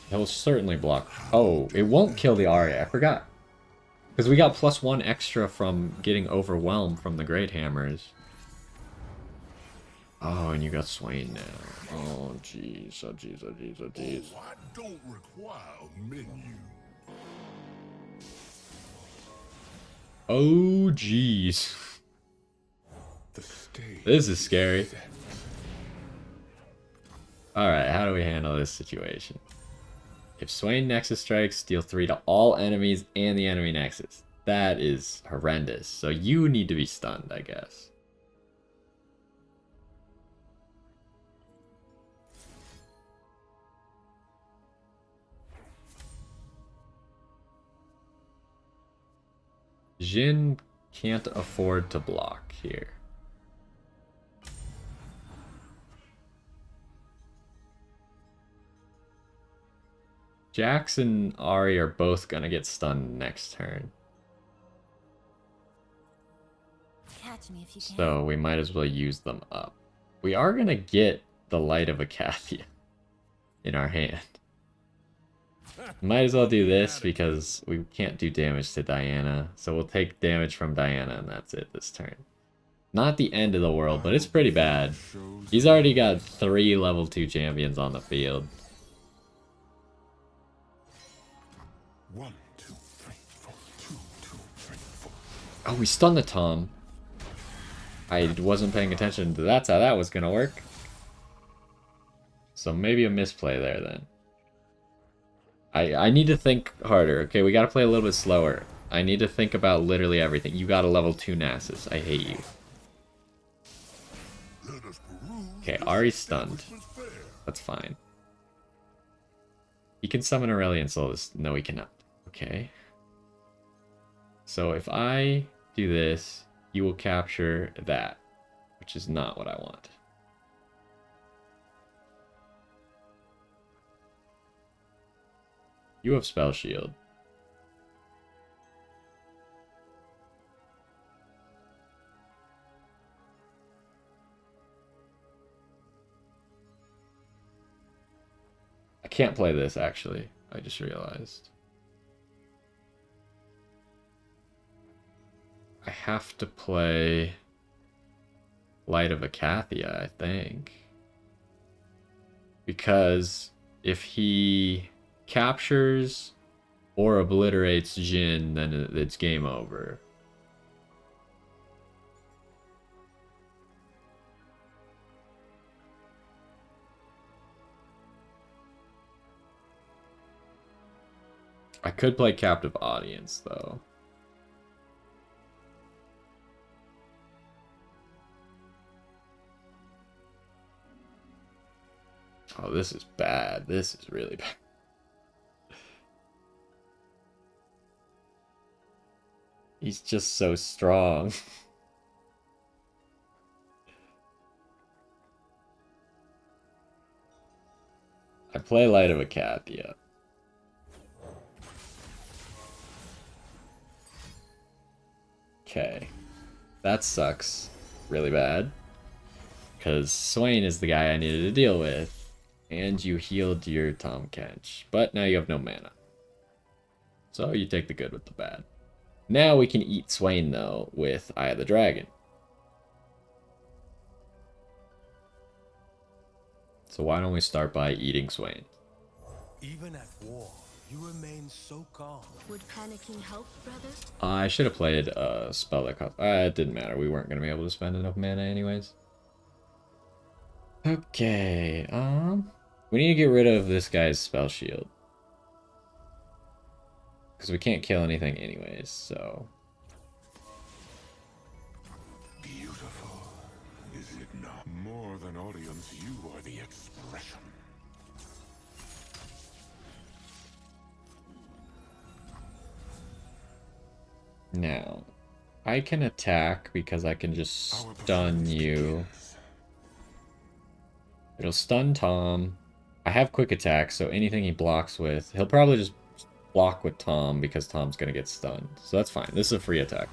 He'll certainly block. Oh, it won't kill the Ari. I forgot. Because we got +1 extra from getting overwhelmed from the Great Hammers. Oh, and you got Swain now. Oh, jeez. Oh, jeez. Oh, jeez. Oh, jeez. Oh, I don't require a menu. Oh, jeez. This is scary. Alright, how do we handle this situation? If Swain Nexus strikes, deal 3 to all enemies and the enemy Nexus. That is horrendous. So you need to be stunned, I guess. Jhin can't afford to block here. Jax and Ari are both gonna get stunned next turn. Catch me if you can. So we might as well use them up. We are gonna get the Light of Acathia in our hand. Might as well do this because we can't do damage to Diana. So we'll take damage from Diana and that's it this turn. Not the end of the world, but it's pretty bad. He's already got 3 level 2 champions on the field. Oh, we stunned the Tom. I wasn't paying attention to that's how that was gonna work. So maybe a misplay there then. I need to think harder. Okay, we gotta play a little bit slower. I need to think about literally everything. You got a level 2 Nasus. I hate you. Let us peruse Okay, this Ari's system stunned. which was fair. That's fine. He can summon Aurelion Soul. No, he cannot. Okay. So if I do this, you will capture that, which is not what I want. You have Spell Shield. I can't play this, actually. I just realized. I have to play Light of Acathia, I think. Because if he captures or obliterates Jhin, then it's game over. I could play Captive Audience, though. Oh, this is bad. This is really bad. He's just so strong. I play Light of Acathia. Okay. That sucks really bad. Because Swain is the guy I needed to deal with. And you healed your Tahm Kench. But now you have no mana. So you take the good with the bad. Now we can eat Swain, though, with Eye of the Dragon. So why don't we start by eating Swain? Even at war, you remain so calm. Would panicking help, brother? I should have played a spell that cost... it didn't matter. We weren't going to be able to spend enough mana anyways. Okay, we need to get rid of this guy's spell shield. Because we can't kill anything anyways, so... Beautiful, is it not? More than audience, you are the expression. Now, I can attack because I can just stun you. It'll stun Tom. I have quick attack, so anything he blocks with, he'll probably just block with Tom because Tom's gonna get stunned. So that's fine. This is a free attack.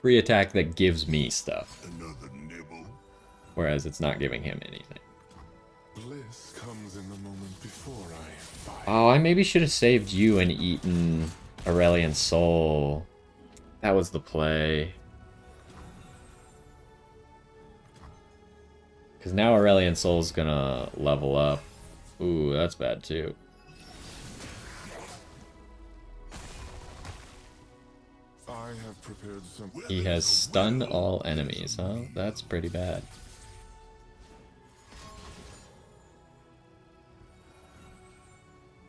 Free attack that gives me stuff. Another nibble. Whereas it's not giving him anything. Bliss comes in the moment before I fight. Oh, I maybe should have saved you and eaten Aurelion Soul. That was the play. Because now Aurelion Soul's gonna level up. Ooh, that's bad too. I have prepared something. He has stunned all enemies, huh? That's pretty bad.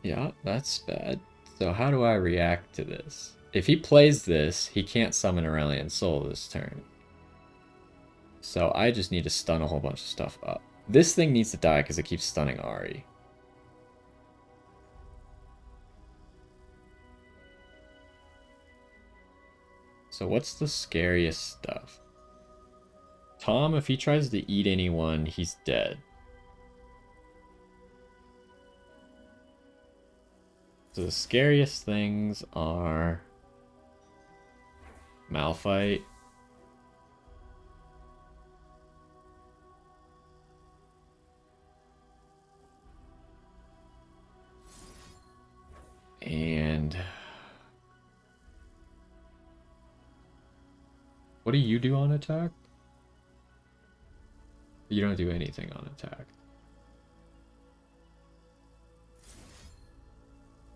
Yeah, that's bad. So how do I react to this? If he plays this, he can't summon Aurelion Soul this turn. So I just need to stun a whole bunch of stuff up. This thing needs to die because it keeps stunning Ari. So what's the scariest stuff? Tom, if he tries to eat anyone, he's dead. So the scariest things are Malphite, and what do you do on attack? You don't do anything on attack.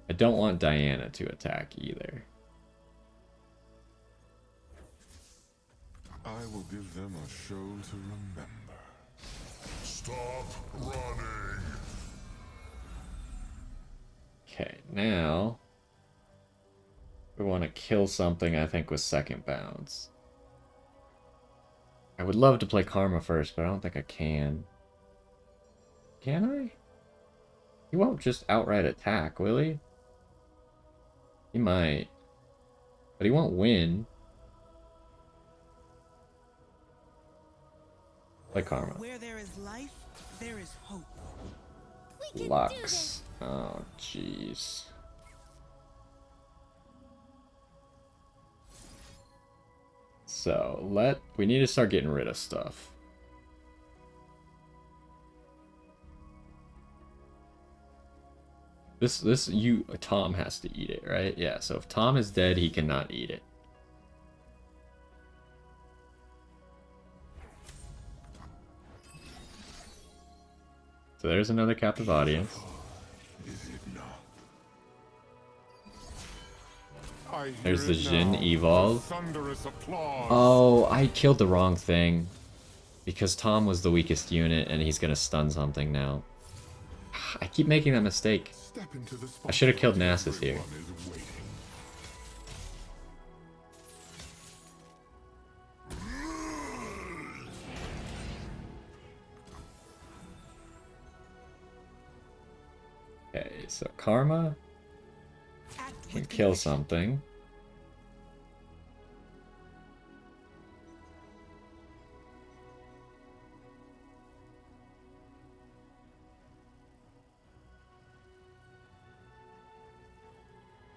I don't want Diana to attack either. I will give them a show to remember. Stop running. Okay, now we want to kill something I think with second bounce. I would love to play Karma first, but I don't think I can. Can I? He won't just outright attack, will he? He might. But he won't win. Play Karma. Where there is life, there is hope. We can do Lux. this. Oh, jeez. So, we need to start getting rid of stuff. Tom has to eat it, right? Yeah, so if Tom is dead, he cannot eat it. So there's another captive audience. Is it not? I hear There's the it Jhin now, evolve. the thunderous applause. Oh, I killed the wrong thing. Because Tom was the weakest unit and he's gonna stun something now. I keep making that mistake. Step into the I should have killed spotlight. Nasus here. Everyone is waiting. Okay, so Karma Act can with kill conviction. something.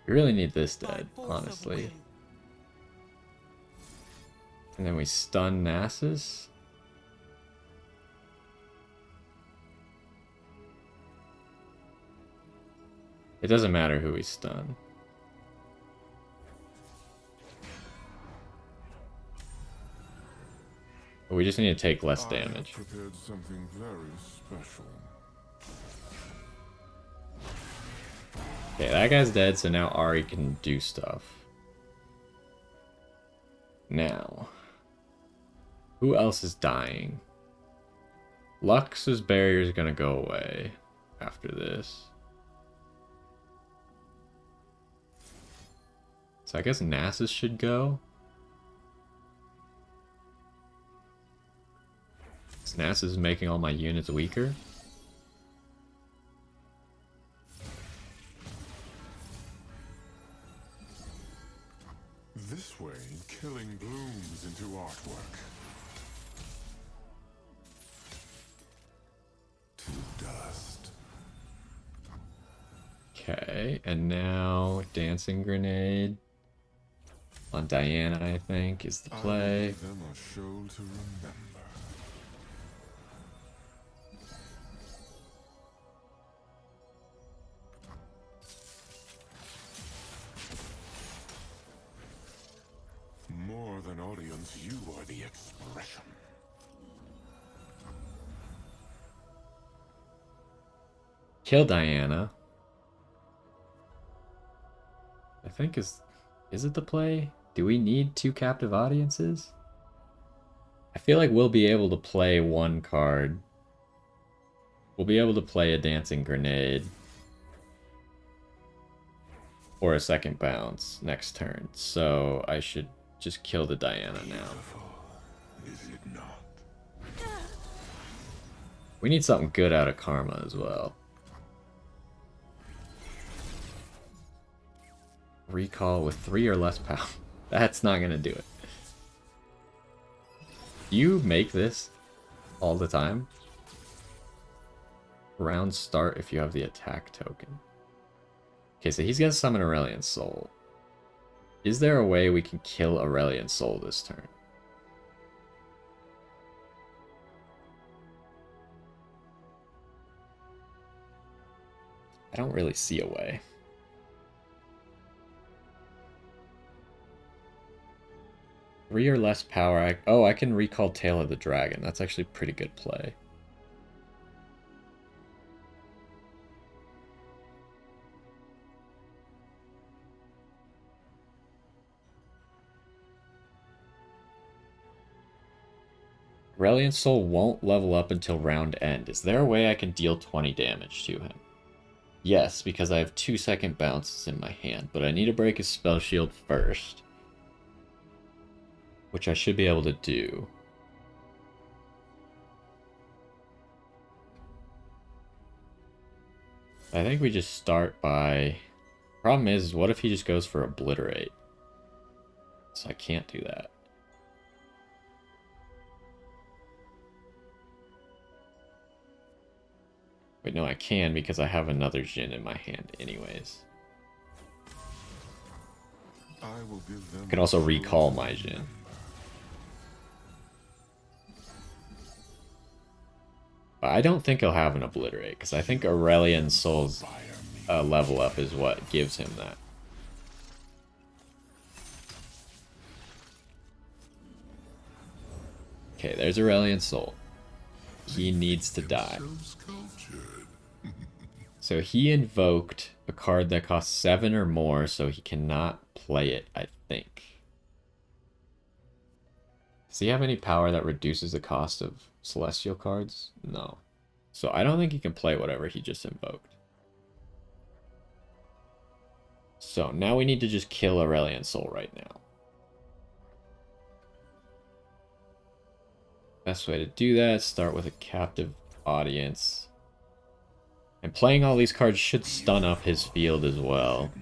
We really need this By dead, force of honestly. will. And then we stun Nasus. It doesn't matter who we stun. But we just need to take less I have damage. prepared something very special. Okay, that guy's dead, so now Ari can do stuff. Now, who else is dying? Lux's barrier is gonna go away after this. So I guess Nasus should go. Nasus is making all my units weaker. This way, killing blooms into artwork. To dust. Okay, and now Dancing Grenade on Diana, I think, is the I will play. give them a show to remember. More than audience, you are the expression. Kill Diana. I think is it the play? Do we need 2 captive audiences? I feel like we'll be able to play 1 card. We'll be able to play a Dancing Grenade. Or a second bounce next turn. So I should just kill the Diana now. Is it not? We need something good out of Karma as well. Recall with 3 or less power. That's not gonna do it. You make this all the time. Round start if you have the attack token. Okay, so he's gonna summon Aurelion Soul. Is there a way we can kill Aurelion Soul this turn? I don't really see a way. Three or less power. I can recall Tail of the Dragon. That's actually pretty good play. Aurelion Soul won't level up until round end. Is there a way I can deal 20 damage to him? Yes, because I have 2-second bounces in my hand, but I need to break his spell shield first. Which I should be able to do. I think we just start by... Problem is, what if he just goes for Obliterate? So I can't do that. Wait, no, I can because I have another Jhin in my hand anyways. I will give them I can also recall my Jhin. But I don't think he'll have an Obliterate, because I think Aurelion Soul's level up is what gives him that. Okay, there's Aurelion Soul. He needs to die. So he invoked a card that costs 7 or more, so he cannot play it, I think. Does he have any power that reduces the cost of celestial cards? No. So I don't think he can play whatever he just invoked. So now we need to just kill Aurelion Soul right now. Best way to do that, start with a captive audience. And playing all these cards should stun up his field as well.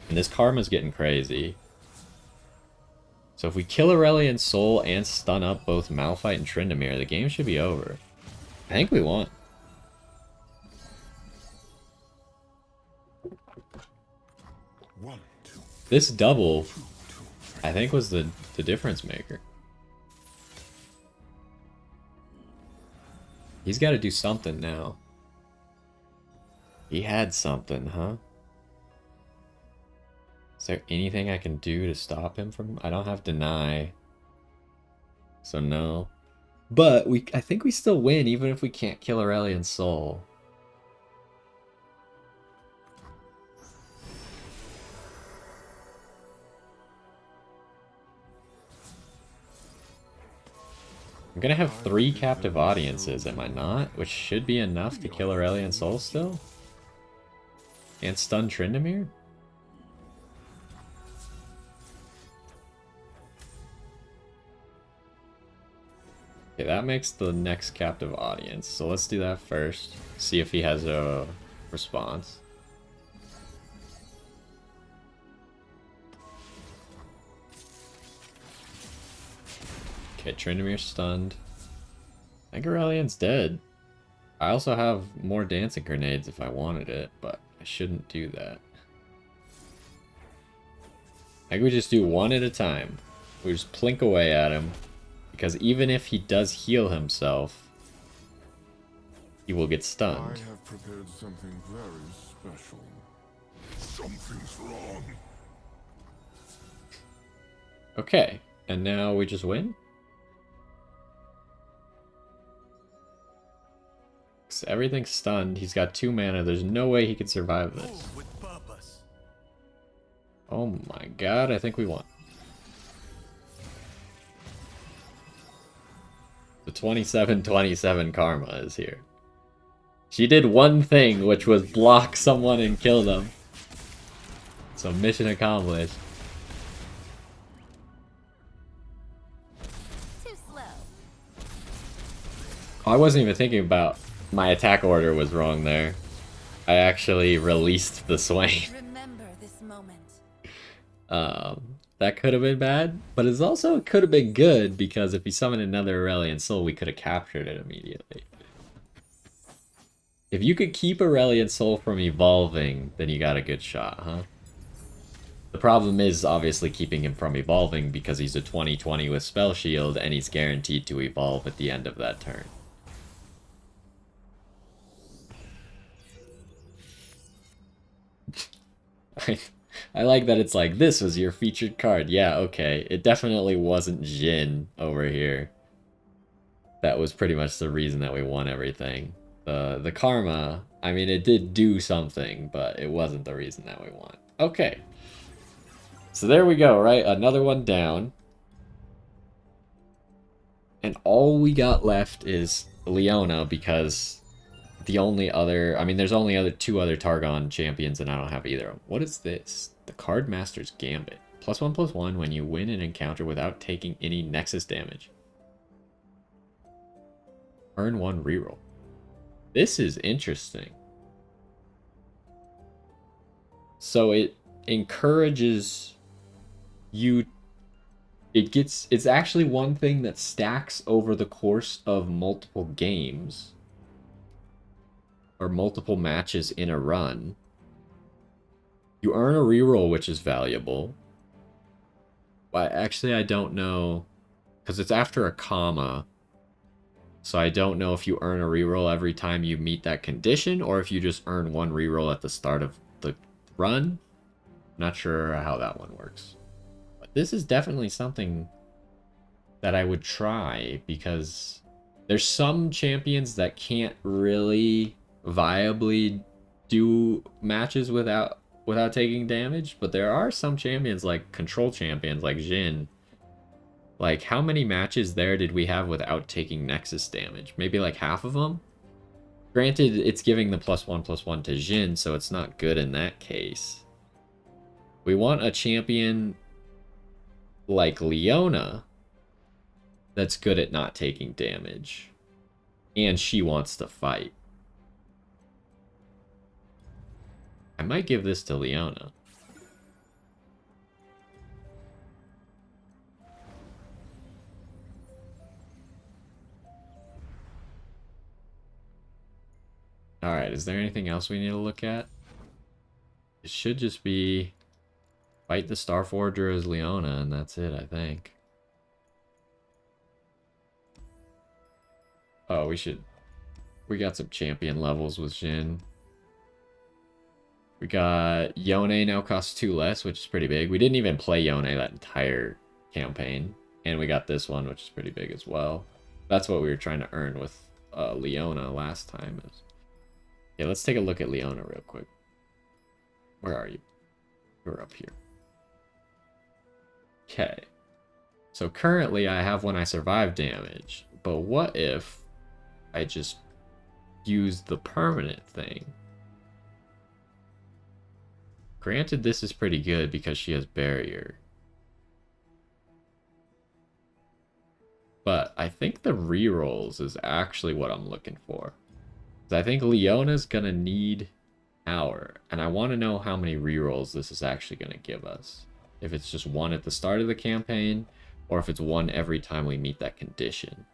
And this karma's getting crazy. So if we kill Aurelion Soul and stun up both Malphite and Tryndamere, the game should be over. I think we won. This double, I think, was the difference maker. He's got to do something now. He had something, huh? Is there anything I can do to stop him from... I don't have deny. So no. But I think we still win even if we can't kill Aurelion Soul. I'm gonna have 3 captive audiences, am I not? Which should be enough to kill Aurelion Soul still? And stun Tryndamere? Okay, that makes the next captive audience. So let's do that first. See if he has a response. Okay, Tryndamere's stunned. I think Aurelion's dead. I also have more dancing grenades if I wanted it, but I shouldn't do that. I think we just do one at a time. We just plink away at him. Because even if he does heal himself, he will get stunned. I have prepared something very special. Something's wrong. Okay, and now we just win? So everything's stunned. He's got 2 mana. There's no way he could survive this. Oh my god, I think we won. The 27/27 karma is here. She did one thing, which was block someone and kill them. So mission accomplished. Too slow. I wasn't even thinking about my attack order was wrong there. I actually released the Swain. Remember this moment. That could have been bad, but it also could have been good because if he summoned another Aurelion Soul, we could have captured it immediately. If you could keep Aurelion Soul from evolving, then you got a good shot, huh? The problem is obviously keeping him from evolving because he's a 20/20 with Spell Shield and he's guaranteed to evolve at the end of that turn. I like that it's like, this was your featured card. Yeah, okay. It definitely wasn't Jhin over here. That was pretty much the reason that we won everything. The karma, I mean, it did do something, but it wasn't the reason that we won. Okay. So there we go, right? Another one down. And all we got left is Leona, because the only other... I mean, there's only two other Targon champions, and I don't have either. What is this? The Card Master's Gambit. +1/+1 when you win an encounter without taking any Nexus damage. Earn 1 reroll. This is interesting. So it encourages you... It's actually one thing that stacks over the course of multiple games. Or multiple matches in a run. You earn a reroll, which is valuable. But actually, I don't know, because it's after a comma. So I don't know if you earn a reroll every time you meet that condition, or if you just earn 1 reroll at the start of the run. Not sure how that one works. But this is definitely something that I would try, because there's some champions that can't really viably do matches without taking damage, but there are some champions, like control champions like Jhin. Like, how many matches there did we have without taking Nexus damage? Maybe like half of them? Granted, it's giving the +1/+1 to Jhin, so it's not good in that case. We want a champion like Leona that's good at not taking damage. And she wants to fight. I might give this to Leona. Alright, is there anything else we need to look at? It should just be fight the Starforger as Leona, and that's it, I think. Oh, we got some champion levels with Jhin. We got Yone now costs 2 less, which is pretty big. We didn't even play Yone that entire campaign. And we got this one, which is pretty big as well. That's what we were trying to earn with Leona last time. Yeah, let's take a look at Leona real quick. Where are you? You're up here. Okay. So currently I have when I survive damage. But what if I just use the permanent thing? Granted, this is pretty good because she has barrier. But I think the rerolls is actually what I'm looking for. I think Leona's gonna need power, and I want to know how many rerolls this is actually gonna give us. If it's just 1 at the start of the campaign, or if it's 1 every time we meet that condition.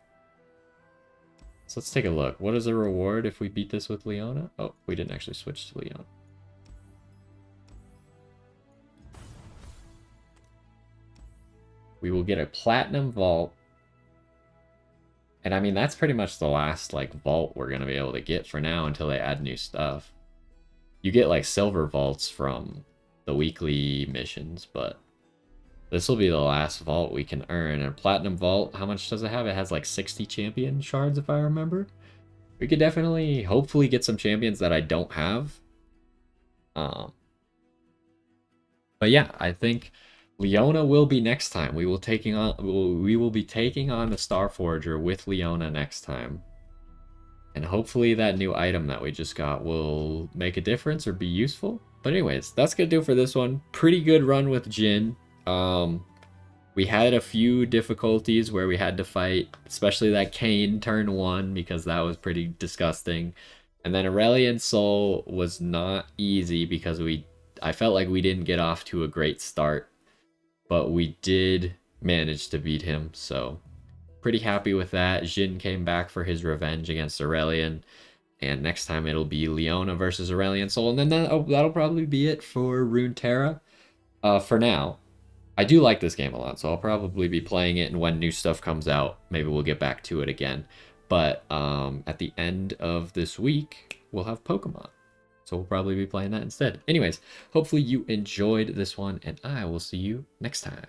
So let's take a look. What is the reward if we beat this with Leona? Oh, we didn't actually switch to Leona. We will get a platinum vault. And I mean, that's pretty much the last like vault we're going to be able to get for now until they add new stuff. You get like silver vaults from the weekly missions, but this will be the last vault we can earn. And a platinum vault, how much does it have? It has like 60 champion shards if I remember. We could definitely, hopefully get some champions that I don't have. But yeah, I think Leona will be next time. We will be taking on the Starforger with Leona next time. And hopefully that new item that we just got will make a difference or be useful. But anyways, that's gonna do it for this one. Pretty good run with Jhin. We had a few difficulties where we had to fight, especially that Kayn turn 1, because that was pretty disgusting. And then Aurelion Sol was not easy because I felt like we didn't get off to a great start. But we did manage to beat him, so pretty happy with that. Jhin came back for his revenge against Aurelion, and next time it'll be Leona versus Aurelion Sol, and then that'll probably be it for Runeterra. For now, I do like this game a lot, so I'll probably be playing it, and when new stuff comes out, maybe we'll get back to it again. But at the end of this week, we'll have Pokemon. So we'll probably be playing that instead. Anyways, hopefully you enjoyed this one, and I will see you next time.